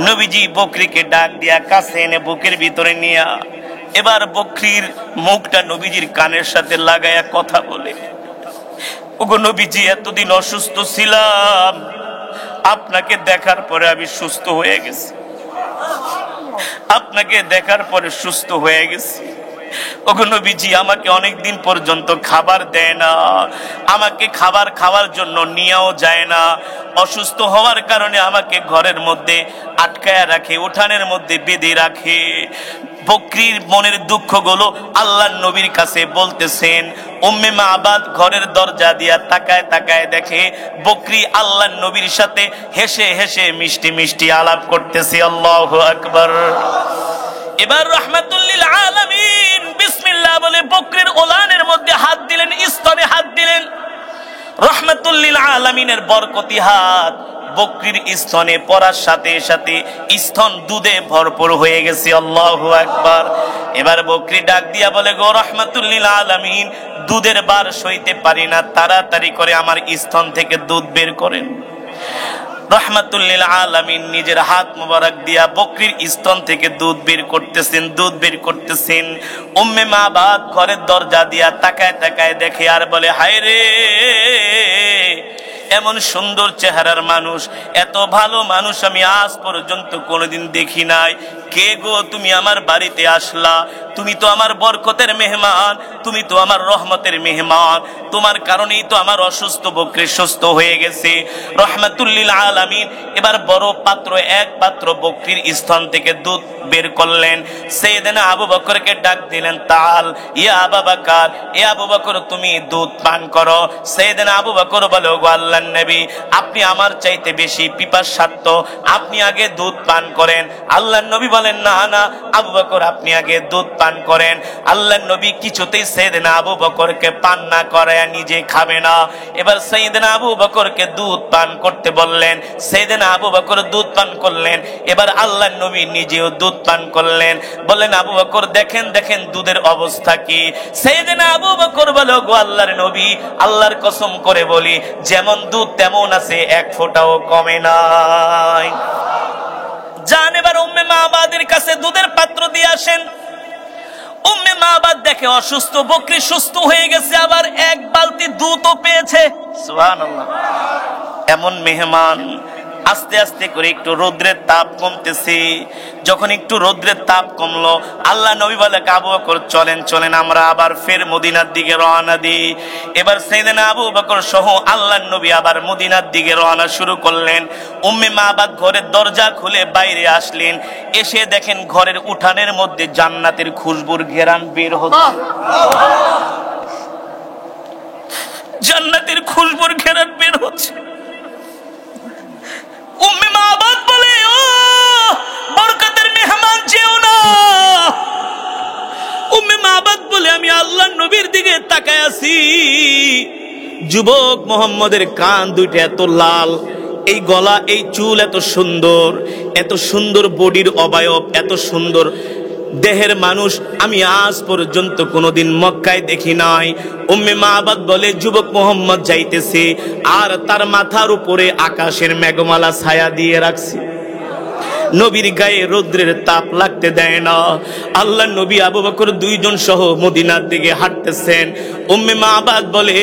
নবীজি বকরিকে ডাক দিয়া কাছে এনে বুকের ভিতরে নিয়া এবার বকরির মুখটা নবীজির কানের সাথে লাগায়া কথা বলে, ওগো নবীজি, এতদিন অসুস্থ ছিলাম, আপনাকে দেখার পরে আমি সুস্থ হয়ে গেছি, আপনাকে দেখার পরে সুস্থ হয়ে গেছি। ওগো নবীজি, আমাকে অনেকদিন পর্যন্ত খাবার দেয় না, আমাকে খাবার খাওয়ার জন্য নিয়েও যায় না, অসুস্থ হওয়ার কারণে আমাকে ঘরের মধ্যে আটকায়া রাখে, উঠানের মধ্যে বেঁধে রাখে। বকরির মনের দুঃখগুলো আল্লাহর নবীর কাছে বলতেছেন। উম্মে মাবাদ ঘরের দরজা দিয়া তাকায় তাকায় দেখে বকরি আল্লাহর নবীর সাথে হেসে হেসে মিষ্টি মিষ্টি আলাপ করতেছে। আল্লাহু আকবার। এবার রাহমাতুল লিল আলামিন বিসমিল্লাহ বলে বকরির ওলানের মধ্যে হাত দিলেন, স্তনে হাত দিলেন। রাহমাতুল লিল আলামিনের বরকতি হাত বকরির স্তনে পড়ার সাথে সাথে স্তন দুধে ভরপুর হয়ে গেছে। আল্লাহু আকবার। এবার বকরি ডাক দিয়া বলে, গো রাহমাতুল লিল আলামিন, দুধের বার সইতে পারি না, তাড়াতাড়ি করে আমার স্তন থেকে দুধ বের করেন। রাহমাতুল লিল আলামিন নিজের হাত মোবারক দিয়া বকরির স্তন থেকে দুধ বের করতেছেন, দুধ বের করতেছেন। উম্মে মাবাদ ঘরের দরজা দিয়া তাকায় তাকায় দেখে আর বলে, হায় রে, এমন সুন্দর চেহারার মানুষ, এত ভালো মানুষ আমি আজ পর্যন্ত কোনোদিন দেখি নাই। কে গো তুমি আমার বাড়িতে আসলা? তুমি তো আমার বরকতের মেহমান, তুমি তো আমার রহমতের মেহমান, তোমার কারণেই তো আমার অসুস্থ বকরি সুস্থ হয়ে গেছে। রাহমাতুল লিল আলামিন এবার বড় পাত্র, এক পাত্র বকরির স্তন থেকে দুধ বের করলেন। সাইয়েদনা আবু বকরকে ডাক দিলেন, তাল ইয়া আবু বকর, এ আবু বকর তুমি দুধ পান করো। সাইয়েদনা আবু বকর বলে, ওগো আল্লাহর নবী, আপনি আমার চাইতে বেশি পিপাসার্ত, আপনি আগে দুধ পান করেন। আল্লাহর নবী বলেন, না না আবু বকর, আপনি আগে দুধ পান করেন। আল্লাহর নবী কিছুতেই সাইয়েদনা আবু বকরকে পান না করায় নিজে খাবে না। এবার সাইয়েদনা আবু বকরকে দুধ পান করতে বললেন। সাইয়েদনা আবু বকর দুধ পান করলেন। এবার আল্লাহর নবী নিজেও দুধ পান করলেন। বললেন, আবু বকর দেখেন দেখেন দুধের অবস্থা কি। সাইয়েদনা আবু বকর বলে, গো আল্লাহর নবী, আল্লাহর কসম করে বলি, যেমন দুধ তেমন আছে, এক ফোঁটাও কমে নাই। যান এবার উম্মে মাবাদের কাছে দুধের পাত্র দিয়ে আসেন। উম্মে মাবাদ দেখে অসুস্থ বকরি সুস্থ হয়ে গেছে, আবার এক বালতি দুধও পেয়েছে। সুবহানাল্লাহ। এমন মেহমান। আস্তে আস্তে করে একটু রোদ্রের তাপ কমতেছে। যখন একটু রোদ্রের তাপ কমলো, আল্লাহ নবী বলে, আবু বকর চলেন চলেন, আমরা আবার ফের মদিনার দিকে রওনা দিই। এবার সাইয়েদনা আবু বকর সহ আল্লাহর নবী আবার মদিনার দিকে রওনা শুরু করলেন। উম্মে মাবাদ ঘরের দরজা খুলে বাইরে আসলেন। এসে দেখেন ঘরের উঠানের মধ্যে জান্নাতের খুশবুর ঘেরান বের হচ্ছে। জান্নাতের খুশবুর ঘেরান বের হচ্ছে। উম্মে মাবাদ বলে, ও বরকতের মেহমান, যেও না। উম্মে মাবাদ বলে, আমি আল্লাহর নবীর দিকে তাকায় আছি। যুবক মোহাম্মদের কান দুইটা এত লাল, এই গলা, এই চুল এত সুন্দর, এত সুন্দর বডির অবয়ব, এত সুন্দর দেহের মানুষ আমি আজ পর্যন্ত কোনোদিন মক্কায় দেখি নাই। উম্মে মাবাদ বলে, যুবক মোহাম্মদ যাইতেছে আর তার মাথার উপরে আকাশের মেঘমালা ছায়া দিয়ে রাখছে, নবীর গায়ে রৌদ্রের তাপ লাগতে দেয় না। আল্লাহ নবী আবু বকর দুইজন সহ মদিনার দিকে হাঁটতেছেন। উম্মে মাবাদ বলে,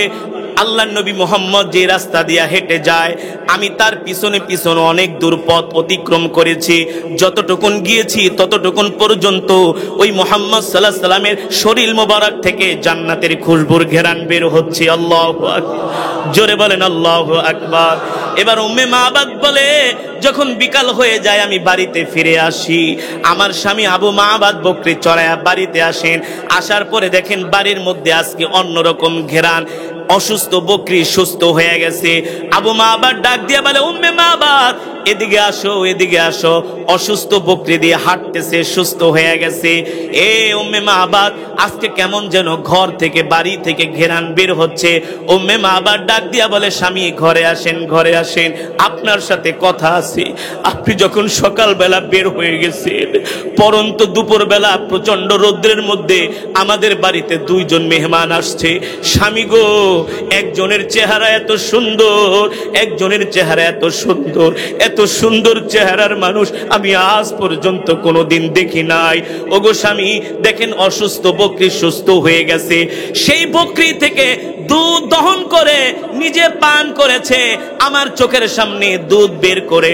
আল্লাহর নবী মুহাম্মদ যে রাস্তা দিয়া হেঁটে যায়, আমি তার পিছনে পিছনে অনেক দূর পথ অতিক্রম করেছি। যতটুকুন গিয়েছি ততটুকুন পর্যন্ত ওই মুহাম্মদ সাল্লাল্লাহু আলাইহি সাল্লামের শরীর মোবারক থেকে জান্নাতের খুশবুর ঘেরান বের হচ্ছে। আল্লাহু আকবার। জোরে বলেন আল্লাহু আকবার। এবার উম্মে মাবাদ বলে, যখন বিকাল হয়ে যায় আমি বাড়িতে ফিরে আসি। আমার স্বামী আবু মাবাদ বকরি চড়ায়া বাড়িতে আসেন। আসার পরে দেখেন বাড়ির মধ্যে আজকে অন্যরকম ঘেরান, অসুস্থ বকরি সুস্থ হয়ে গেছে। আবু মাবাদ ডাক দিয়ে বলে, উম্মে মাবাদ, এদিকে আসো, এদিকে আসো। অসুস্থ বকরি দিয়ে হাঁটতেছে, সুস্থ হয়ে গেছে। এ উম্মে মাহবাদ, আজকে কেমন যেন ঘর থেকে, বাড়ি থেকে ঘেরান বের হচ্ছে। উম্মে মাহবাদ ডাক দিয়া বলে, স্বামী ঘরে আসেন, ঘরে আসেন, আপনার সাথে কথা আছে। আপনি যখন সকালবেলা বের হয়ে গেছেন, পরন্ত দুপুরবেলা প্রচন্ড রৌদ্রের মধ্যে আমাদের বাড়িতে দুইজন মেহমান আসছে। স্বামী গো, একজনের চেহারা এত সুন্দর, একজনের চেহারা এত সুন্দর, এত সুন্দর চেহারার মানুষ আমি আজ পর্যন্ত কোনোদিন দেখি নাই। ওগো স্বামী, দেখেন অসুস্থ বকরি সুস্থ হয়ে গেছে। সেই বকরি থেকে দুধ দহন করে নিজে পান করেছে। আমার চোখের সামনে দুধ বের করে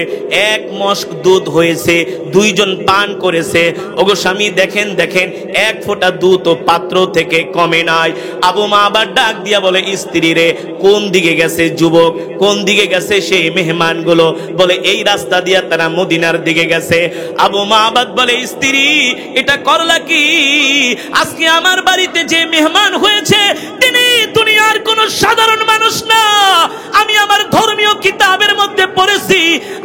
1 মশক দুধ হয়েছে, দুইজন পান করেছে। ওগো স্বামী, দেখেন দেখেন, 1 ফোঁটা দুধ ও পাত্র থেকে কমে নাই। আবু মাহবাদ ডাক দিয়া বলে, স্ত্রী রে, কোন দিকে গেছে যুবক, কোন দিকে গেছে সেই মেহমানগুলো? বলে, এই রাস্তা দিয়া তারা মদিনার দিকে গেছে। আবু মাহবাদ বলে, স্ত্রী এটা করলা কি? আজকে আমার বাড়িতে যে মেহমান হয়েছে তিনি দুনিয়ার কোন সাধারণ মানুষ না। আমি আমার ধর্মীয় কিতাবের মধ্যে পড়েছি,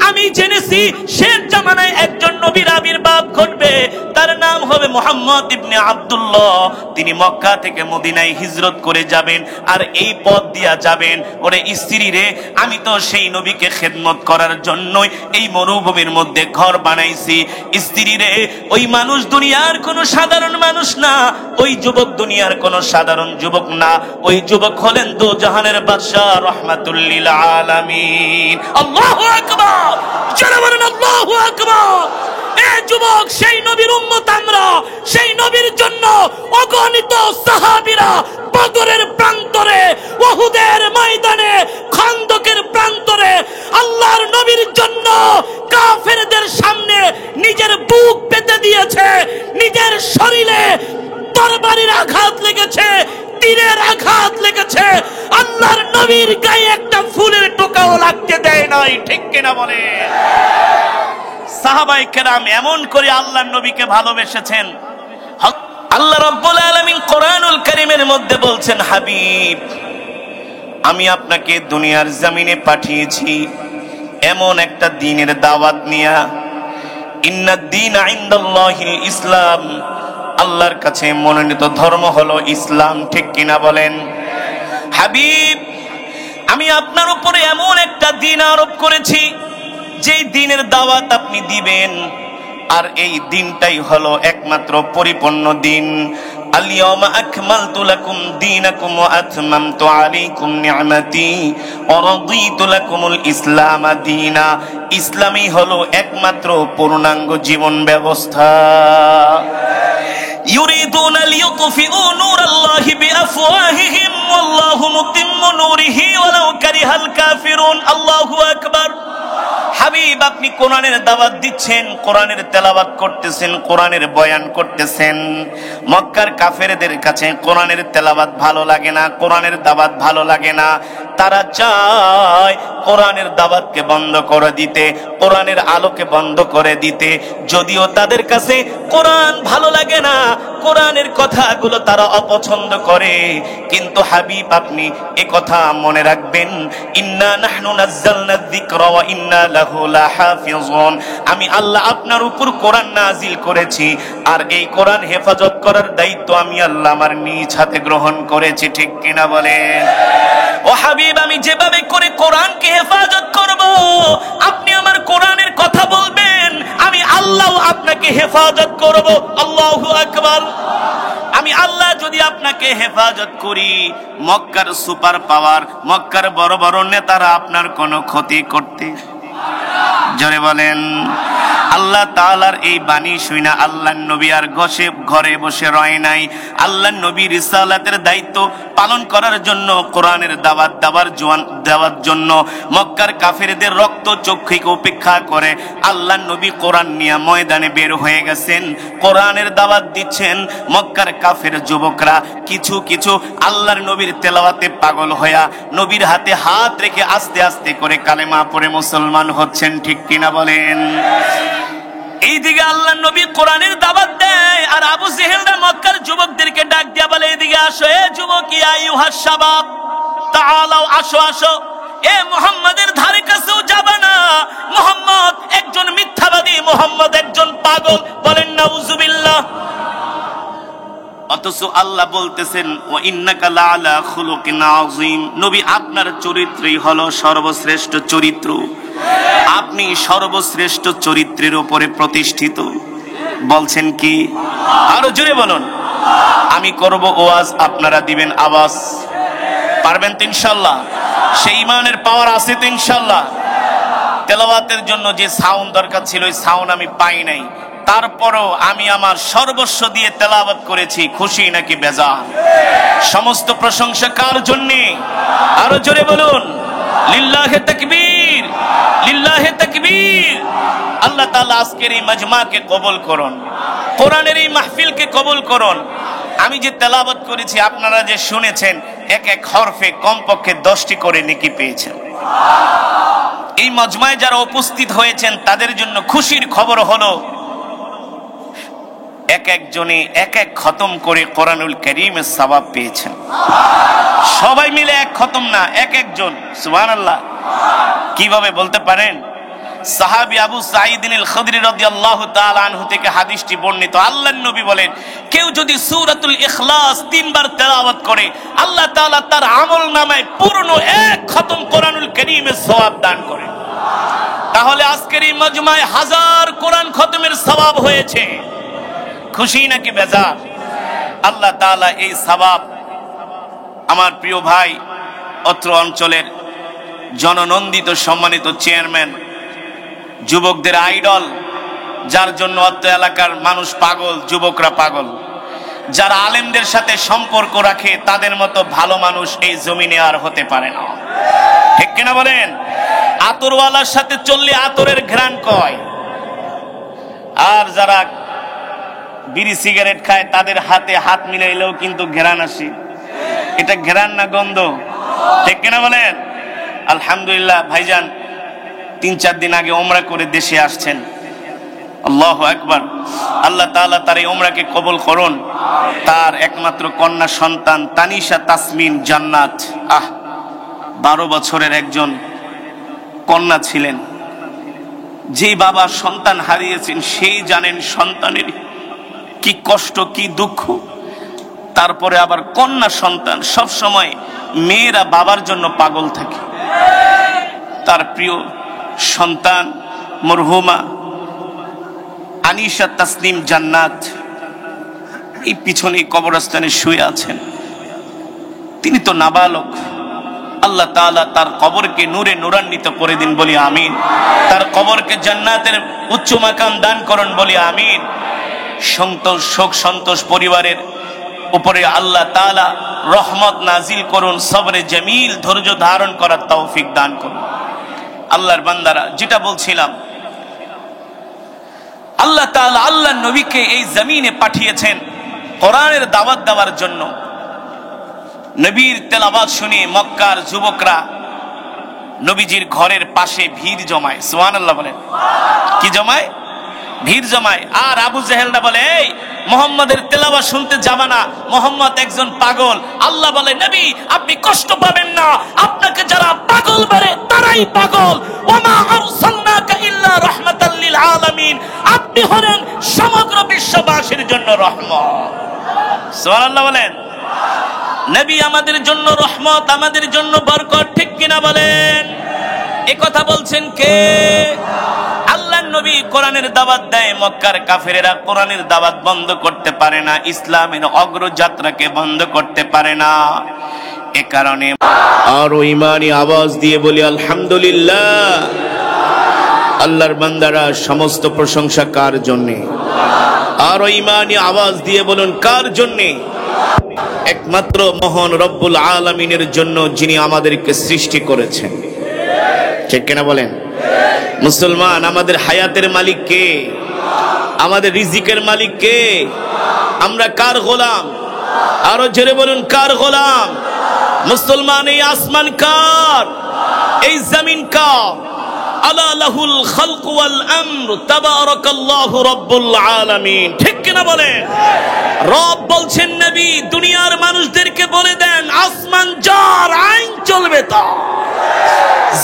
আমি জেনেছি শেষ জামানায় একজন নবীর আবির্ভাব ঘটবে, তার নাম হবে মুহাম্মদ ইবনে আব্দুল্লাহ। তিনি মক্কা থেকে মদিনায় হিজরত করে যাবেন, আর এই পথ দিয়া যাবেন। ওরে স্ত্রী রে, আমি তো সেই নবীকে খেদমত করার জন্যই এই মরুভূমির মধ্যে ঘর বানাইছি। স্ত্রী রে, ওই মানুষ দুনিয়ার কোনো সাধারণ মানুষ না, ওই যুবক দুনিয়ার কোনো সাধারণ যুবক না। ওই যুবক হলেন দো জাহানের বাদশা রাহমাতুল লিল আলামিন। আল্লাহু আকবার, যারা বলেন আল্লাহু আকবার। এ যুবক, সেই নবীর উম্মত আমরা, সেই নবীর জন্য অগণিত সাহাবীরা বদরের প্রান্তরে, উহুদের ময়দানে, খন্দকের প্রান্তরে আল্লাহর নবীর জন্য কাফেরদের সামনে নিজের বুক পেতে দিয়েছে, নিজের শরীরে তরবারির আঘাত লেগেছে, তীরের আঘাত লেগেছে, আল্লাহর নবীর গায়ে একটা ফুলের টোকাও লাগতে দেয় নাই। ঠিক কিনা বলে? সাহাবায়ে কেরাম এমন করে আল্লাহর নবীকে ভালোবেসেছেন। আল্লাহ রাব্বুল আলামিন কোরআনুল কারীমের মধ্যে বলছেন, হাবিব, আমি আপনাকে দুনিয়ার জমিনে পাঠিয়েছি এমন একটা দ্বীনের দাওয়াত নিয়া। ইন্নাদ দীনা ইনদাল্লাহিল ইসলাম, আল্লাহর কাছে মনোনীত ধর্ম হলো ইসলাম। ঠিক কিনা বলেন? হাবিব, আমি আপনার উপরে এমন একটা দ্বীন আরোপ করেছি, যেই দ্বীনের দাওয়াত আপনি দিবেন, আর এই দ্বীনটাই হলো একমাত্র পরিপূর্ণ দ্বীন। আল-ইয়াওমা আকমালতু লাকুম দীনাকুম ওয়া আতমামতু আলাইকুম নি'মাতি ওয়া রাদিতু লাকুমুল ইসলাম দীনা। ইসলামই হলো একমাত্র পূর্ণাঙ্গ জীবন ব্যবস্থা। ইউরিদুনা লিইউতফিউ নূরাল্লাহি বিআফওয়াহিহিম ওয়াল্লাহু মুতিম্মু নূরিহি ওয়ালাউ কারিহাল কাফিরুন। আল্লাহু আকবার। হাবিব, আপনি কোরআনের দাওয়াত দিচ্ছেন, কোরআনের তেলাওয়াত করতেছেন, কোরআনের বয়ান করতেছেন। মক্কার কাফেরদের কাছে কোরআনের তেলাওয়াত ভালো লাগে না, কোরআনের দাওয়াত ভালো লাগে না। তারা চায় কোরআনের দাওয়াতকে বন্ধ করে দিতে, কোরআনের আলোকে বন্ধ করে দিতে। যদিও তাদের কাছে কোরআন ভালো লাগে না, কোরআনের কথাগুলো তারা অপছন্দ করে, কিন্তু হাবিব আপনি এই কথা মনে রাখবেন, ইন্না নাহনু নাযালনা যিকরা ওয়া ইন্না লাহু লাহাফিজুন। আমি আল্লাহ আপনার উপর কোরআন নাজিল করেছি, আর এই কোরআন হেফাজত করার দায়িত্ব আমি আল্লাহ আমার নিজ হাতে গ্রহণ করেছি। ঠিক কিনা বলেন? ও হাবিব, আমি যেভাবে করে কোরআনকে হেফাজত করব, আপনি আমার কোরআনের কথা বলবেন, আমি আল্লাহ আপনাকে হেফাজত করব। আল্লাহু আকবার। আমি আল্লাহ যদি আপনাকে হেফাজত করি, মক্কার সুপার পাওয়ার, মক্কার বড় বড় নেতারা আপনার কোনো ক্ষতি করতে, জোরে বলেন, আল্লাহ তাআলার এই বাণী শুনা আল্লাহর নবী আর ঘরে বসে রয় নাই। আল্লাহর নবী রিসালাতের দায়িত্ব পালন করার জন্য, কোরআনের দাওয়াত দেওয়ার জন্য মক্কার কাফেরদের রক্ত চক্ষুকে উপেক্ষা করে আল্লাহর নবী কোরআন নিয়ে ময়দানে বের হয়ে গেছেন, কোরআনের দাওয়াত দিচ্ছেন। মক্কার কাফের যুবকরা কিছু কিছু আল্লাহর নবীর তেলাওয়াতে পাগল হইয়া নবীর হাতে হাত রেখে আস্তে আস্তে করে কালেমা পড়ে মুসলমান হচ্ছেন। ঠিক কিনা বলেন? এইদিকে আল্লাহর নবী কোরআনের দাওয়াত দেয়, আর আবু জেহেলরা মক্কার যুবকদেরকে ডাক দিয়া বলে, এদিকে আসো, এ যুবক, ইয়া আইয়ুহাস শাবাব তাআলাও, আসো আসো। এ মুহাম্মাদের ধারে কাছেও যাবে না, মুহাম্মদ পাগল, বলেন নাউজুবিল্লাহ। অথচ আল্লাহ বলতেছেন ওয়া ইন্নাকা লাআলা খুলুকিন আযীম, নবী আপনার চরিত্রই হলো সর্বশ্রেষ্ঠ চরিত্র, আপনি সর্বশ্রেষ্ঠ চরিত্রের উপরে প্রতিষ্ঠিত। বলছেন কি? আরো জোরে বলুন। আমি করব ওয়াজ, আপনারা দিবেন আওয়াজ। পারবেন তো ইনশাআল্লাহ? সেই ইমানের পাওয়ার আছে তো ইনশাআল্লাহ? তেলাওয়াতের জন্য যে সাউন্ড দরকার ছিল ওই সাউন্ড আমি পাই নাই, তারপরও আমি আমার সর্বস্ব দিয়ে তেলাওয়াত করেছি। খুশি নাকি বেজার? সমস্ত প্রশংসা কার জন্য? আরো জোরে বলুন লিল্লাহে তাকবীর, লিল্লাহে তাকবীর। আল্লাহ তাআলা আজকের এই মাজমাকে কবুল করুন, কোরআনের এই মাহফিলকে কবুল করুন। আমি যে তেলাওয়াত করেছি, আপনারা যে শুনেছেন, এক এক হরফে কমপক্ষে 10টি করে নেকি পেয়েছেন। এই মজমায় যারা উপস্থিত হয়েছেন তাদের জন্য খুশির খবর হলো এক একজনে এক এক খতম করে কোরআনুল কারীমের সওয়াব পেয়েছেন। সবাই মিলে এক খতম না, এক একজন। সুবহানাল্লাহ। কিভাবে বলতে পারেন? সাহাবী আবু সাঈদ আল খুদরি রাদিয়াল্লাহু তাআলা আনহু থেকে হাদিসটি বর্ণিত। আল্লাহর নবী বলেন, কেউ যদি সূরাতুল ইখলাস 3 বার তেলাওয়াত করে, আল্লাহ তাআলা তার আমলনামায় পূর্ণ এক খতম কোরআনুল কারীমের সওয়াব দান করেন। তাহলে আজকের এই মজমায় 1000 কোরআন খতমের সওয়াব হয়েছে। খুশি নাকি বেজার? আল্লাহ তাআলা এই সওয়াব আমার প্রিয় ভাই, অত্র অঞ্চলের জননন্দিত সম্মানিত চেয়ারম্যান, যুবকদের আইডল, যার জন্য অত্র এলাকার মানুষ পাগল, যুবকরা পাগল, যারা আলেমদের সাথে সম্পর্ক রাখে, তাদের মতো ভালো মানুষ এই জমিনে আর হতে পারে না। ঠিক কিনা বলেন? আতরওয়ালার সাথে চললে আতরের ঘ্রাণ কয়, আর যারা বিড়ি সিগারেট খায় তাদের হাতে হাত মিলাইলেও কিন্তু ঘ্রাণ আসে। এটা ঘ্রাণ না গন্ধ? ঠিক কিনা বলেন? আলহামদুলিল্লাহ ভাইজান 3-4 দিন আগে উমরা করে দেশে আসছেন। আল্লাহু আকবার। আল্লাহ তাআলা তার এই উমরাকে কবুল করুন। তার একমাত্র কন্যা সন্তান তানিশা তাসমিন জান্নাত, 12 বছরের একজন কন্যা ছিলেন। যে বাবা সন্তান হারিয়েছেন সেই জানেন সন্তানের কি কষ্ট, কি দুঃখ। তারপরে আবার কন্যা সন্তান, সব সময় মেয়েরা বাবার জন্য পাগল থাকে। তার প্রিয় সন্তান মরহুমা আনিশা তাসনিম জান্নাত এই পিছনে কবরস্থানে শুয়ে আছেন। তিনি তো নাবালক। আল্লাহ তাআলা তার কবরকে নূরে নূরান্বিত করে দিন, বলি আমিন। তার কবরকে জান্নাতের উচ্চ মাকাম দান করুন, বলি আমিন। শোক সন্তোষ পরিবারের উপরে আল্লাহ তাআলা রহমত নাজিল করুন, সবরে জামিল, ধৈর্য ধারণ করার তৌফিক দান করুন। আল্লাহর বান্দারা, যেটা বলছিলাম, আল্লাহ তাআলা আল্লাহর নবীকে এই জমিনে পাঠিয়েছেন কোরআনের দাওয়াত দেওয়ার জন্য। নবীর তেলাওয়াত শুনে মক্কার যুবকরা নবীজির ঘরের পাশে ভিড় জমায়। সুবহানাল্লাহ বলেন। কি জমায়? ভিড় জমায়। আর আবু জেহেলরা বলে, এই মুহাম্মাদের তেলাওয়াত শুনতে যাবা না, মুহাম্মদ একজন পাগল। আল্লাহ বলে, নবী আপনি কষ্ট পাবেন না, আপনাকে যারা পাগল বলে তারাই পাগল। ওমা আরসালনাকা ইল্লা রাহমাতাল লিল আলামিন, আপনি হলেন সমগ্র বিশ্ববাসীর জন্য রহমত। সুবহানাল্লাহ বলেন। নবী আমাদের জন্য রহমত, আমাদের জন্য বরকত। ঠিক কিনা বলেন? এই কথা বলছেন কে? আল্লাহর নবী কোরআনের দাওয়াত দেয়, মক্কার কাফেরেরা কোরআনের দাওয়াত বন্ধ করতে পারে না, ইসলামের অগ্রযাত্রাকে বন্ধ করতে পারে না। এ কারণে আরো ইমানি আওয়াজ দিয়ে বলি আলহামদুলিল্লাহ। আল্লাহর বান্দারা, সমস্ত প্রশংসা কার জন্য? আরো ইমানি আওয়াজ দিয়ে বলুন কার জন্য? একমাত্র মহান রব্বুল আলামিনের জন্য, যিনি আমাদেরকে সৃষ্টি করেছেন। ঠিক কিনা বলেন? মুসলমান, আমাদের হায়াতের মালিক কে? আমাদের রিজিকের মালিক কে? আমরা কার গোলাম? আরো জোরে বলুন কার গোলাম? মুসলমান, এই আসমান কার? এই জমিন কার? আলা লাহুল খালকু ওয়াল আমর, তাবারাকাল্লাহু রাব্বুল আলামিন। ঠিক কিনা বলেন? রব বলছেন, নবী দুনিয়ার মানুষদেরকে বলে দেন, আসমান যার আইন চলবে তার,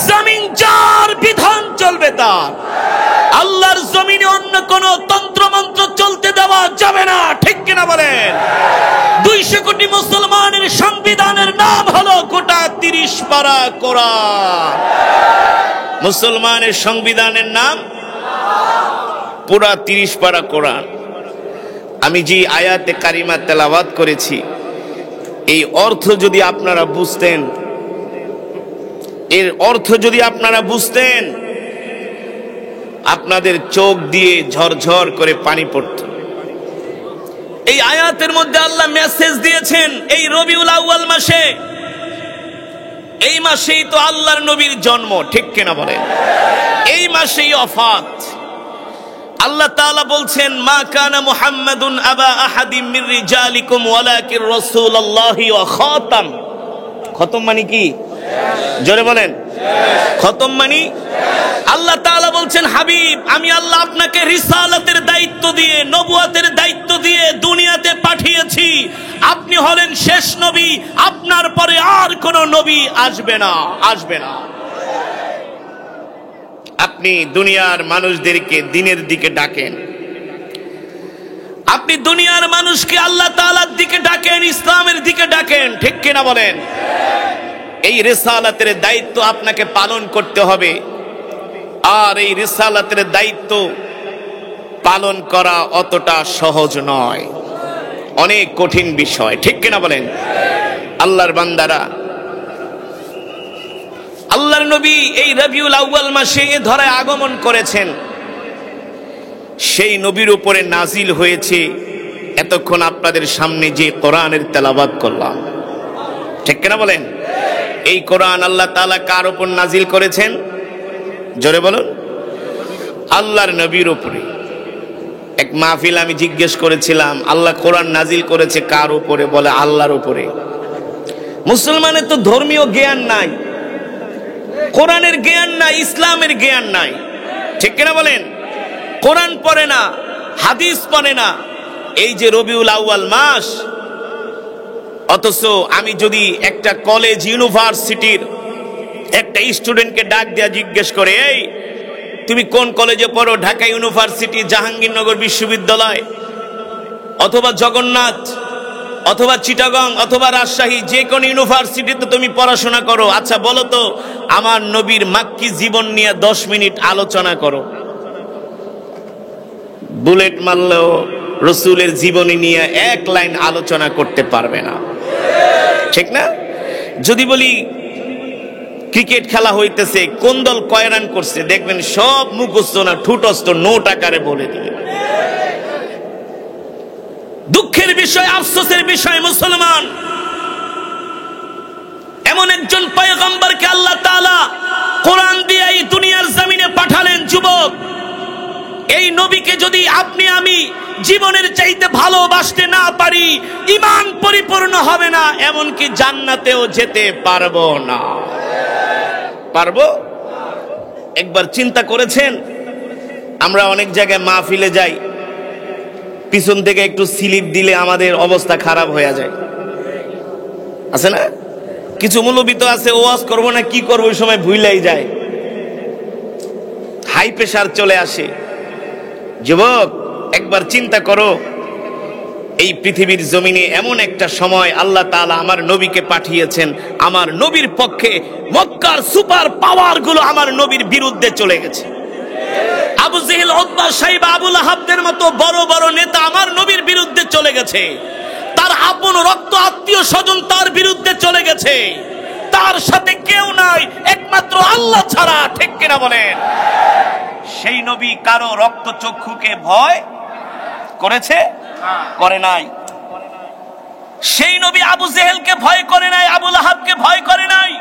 জমিন যার বিধান চলবে তার। আল্লাহর জমিনে অন্য কোন তন্ত্র কিনা বলেন? 200 কোটি মুসলমানের সংবিধানের নাম হলো গোটা 30 পারা কোরআন। মুসলমানের সংবিধানের নাম পুরা 30 পারা কোরআন। আমি যে আয়াতে কারিমা তেলাওয়াত করেছি, এই অর্থ যদি আপনারা বুঝতেন, এর অর্থ যদি আপনারা বুঝতেন, আপনাদের চোখ দিয়ে ঝরঝর করে পানি পড়ত। এই আয়াতের মধ্যে আল্লাহ মেসেজ দিয়েছেন এই রবিউল আউয়াল মাসে, এই মাসেই তো আল্লাহর নবীর জন্ম, ঠিক কিনা বলেন? এই মাসেই ওফাত। আল্লাহ তাআলা বলছেন, মা কানা মুহাম্মাদুন আবা আহাদিম মির রিজালিকুম ওয়ালাকিন রাসূলুল্লাহি ওয়া খাতাম। খতম মানে কি? জোরে বলেন। খতম মানে আল্লাহ তাআলা বলছেন, হাবিব আমি আল্লাহ আপনাকে রিসালাতের দায়িত্ব দিয়ে, নবুয়তের দায়িত্ব দিয়ে দুনিয়াতে পাঠিয়েছি। আপনি হলেন শেষ নবী, আপনার পরে আর কোন নবী আসবে না, আসবে না। আপনি দুনিয়ার মানুষদেরকে দিনের দিকে ডাকেন, আপনি দুনিয়ার মানুষকে আল্লাহ তাআলার দিকে ডাকেন, ইসলামের দিকে ডাকেন, ঠিক কিনা বলেন? এই রিসালাতের দায়িত্ব আপনাকে পালন করতে হবে। আর এই রিসালাতের দায়িত্ব পালন করা অতটা সহজ নয়, অনেক কঠিন বিষয়, ঠিক কিনা বলেন? আল্লাহর বান্দারা, আল্লাহর নবী এই রবিউল আউয়াল মাসে এ ধরায় আগমন করেছেন। সেই নবীর উপরে নাজিল হয়েছে এতক্ষণ আপনাদের সামনে যে কোরআনের তেলাওয়াত করলাম, ঠিক কিনা বলেন? এই কোরআন আল্লাহ তাআলা কার উপর নাজিল করেছেন? জোরে বলুন। আল্লাহর নবীর উপরে। এক মাহফিল আমি জিজ্ঞেস করেছিলাম, আল্লাহ কোরআন নাজিল করেছে কার উপরে? বলে আল্লাহর উপরে। মুসলমানের তো ধর্মীয় জ্ঞান নাই, কোরআনের জ্ঞান নাই, ইসলামের জ্ঞান নাই, ঠিক কিনা বলেন? কোরআন পড়ে না, হাদিস পড়ে না। এই যে রবিউল আউয়াল মাস, অথচ আমি যদি একটা কলেজ ইউনিভার্সিটির একটা স্টুডেন্টকে ডাক দেয়া জিজ্ঞেস করে, এই তুমি কোন কলেজে পড়ো? ঢাকা ইউনিভার্সিটি, জাহাঙ্গীরনগর বিশ্ববিদ্যালয়, অথবা জগন্নাথ, অথবা চিটাগং, অথবা রাজশাহী, যে কোন ইউনিভার্সিটিতে তুমি পড়াশোনা করো, আচ্ছা বলো তো আমার নবীর মাক্কি জীবন নিয়ে 10 মিনিট আলোচনা করো। বুলেট মারলেও রসুলের জীবনী নিয়ে 1 লাইন আলোচনা করতে পারবে না, ঠিক না? যদি বলি ক্রিকেট খেলা হইতেছে, কোন দল কয় রান করছে, দেখবেন সব মুখস্থ না, ঠুটস্থ নোট আকারে বলে দিবে। দুঃখের বিষয়, আফসোসের বিষয়, মুসলমান এমন একজন পয়গম্বরকে আল্লাহ তাআলা কোরআন দিয়ে এই দুনিয়ার জমিনে পাঠালেন। যুবক, এই নবীকে যদি আপনি আমি জীবনের চাইতে ভালোবাসতে না পারি, ঈমান পরিপূর্ণ হবে না, এমনকি জান্নাতেও যেতে পারবো না। পারবো? একবার চিন্তা করেছেন? আমরা অনেক জায়গায় মাহফিলে যাই, পিছন থেকে একটু স্লিপ দিলে আমাদের অবস্থা খারাপ হয়ে যায়, আছে না? কিছু মৌলবী তো আছে, ওয়াজ করবো না কি করবো ওই সময় ভুলাই যায়, হাই প্রেসার চলে আসে। যুবক, একবার চিন্তা করো, এই পৃথিবীর জমিনে এমন একটা সময় আল্লাহ তাআলা আমার নবীকে পাঠিয়েছেন, আমার নবীর পক্ষে মক্কার সুপার পাওয়ার গুলো আমার নবীর বিরুদ্ধে চলে গেছে। আবু জেহেল, উতবা, সাইবা, আবু লাহাবদের মতো বড় বড় নেতা আমার নবীর বিরুদ্ধে চলে গেছে। তার আপন রক্ত আত্মীয় স্বজন তার বিরুদ্ধে চলে গেছে। তার সাথে কেউ নাই একমাত্র আল্লাহ ছাড়া, ঠিক কিনা বলেন? সেই নবী কারো রক্ত চক্ষুকে ভয় করেছে? করে নাই। সেই নবী আবু জেহেলকে ভয় করে নাই, আবু লাহাবকে ভয় করে নাই।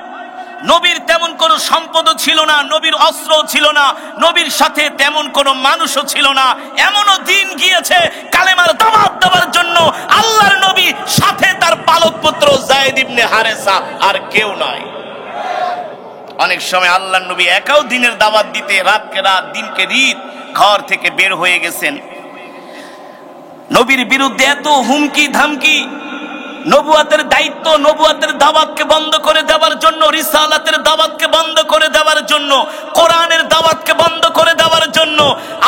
নবীর তেমন কোন সম্পদও ছিল না, নবীর অস্ত্রও ছিল না, নবীর সাথে তেমন কোন মানুষও ছিল না। এমনও দিন গিয়েছে কালেমার দাওয়াত দেওয়ার জন্য আল্লাহর নবী সাথে তার পালক পুত্র যায়েদ ইবনে হারেসা, আর কেউ নয়। অনেক সময় আল্লাহর নবী একাও দিনের দাওয়াত দিতে রাতকে রাত, দিনকে দিন ঘর থেকে বের হয়ে গেছেন। নবীর বিরুদ্ধে এত হুমকি ধামকি, নবুয়তের দায়িত্ব, নবুয়তের দাওয়াতকে বন্ধ করে দেওয়ার জন্য, রিসালাতের দাওয়াতকে বন্ধ করে দেওয়ার জন্য, কোরআনের দাওয়াতকে বন্ধ করে দেওয়ার জন্য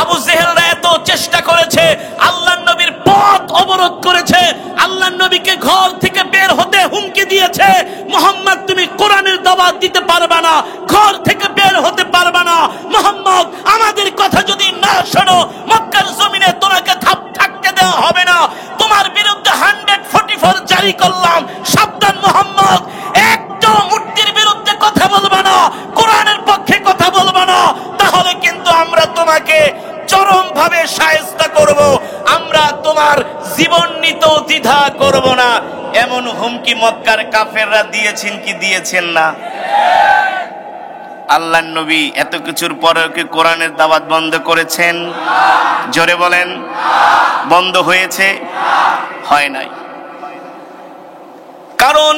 আবু জেহেলরা এত চেষ্টা করেছে, আল্লাহর নবীর পথ অবরোধ করে তোমার জীবন নিত দ্বিধা করব না, এমন হুমকি মক্কার কাফেররা দিয়েছেন কি দিয়েছেন না? আল্লাহর নবী এত কিছুর পরেও কি কোরআনের দাওয়াত বন্ধ করেছেন? জোরে বলেন, বন্ধ হয়েছে? হয় নাই। কারণ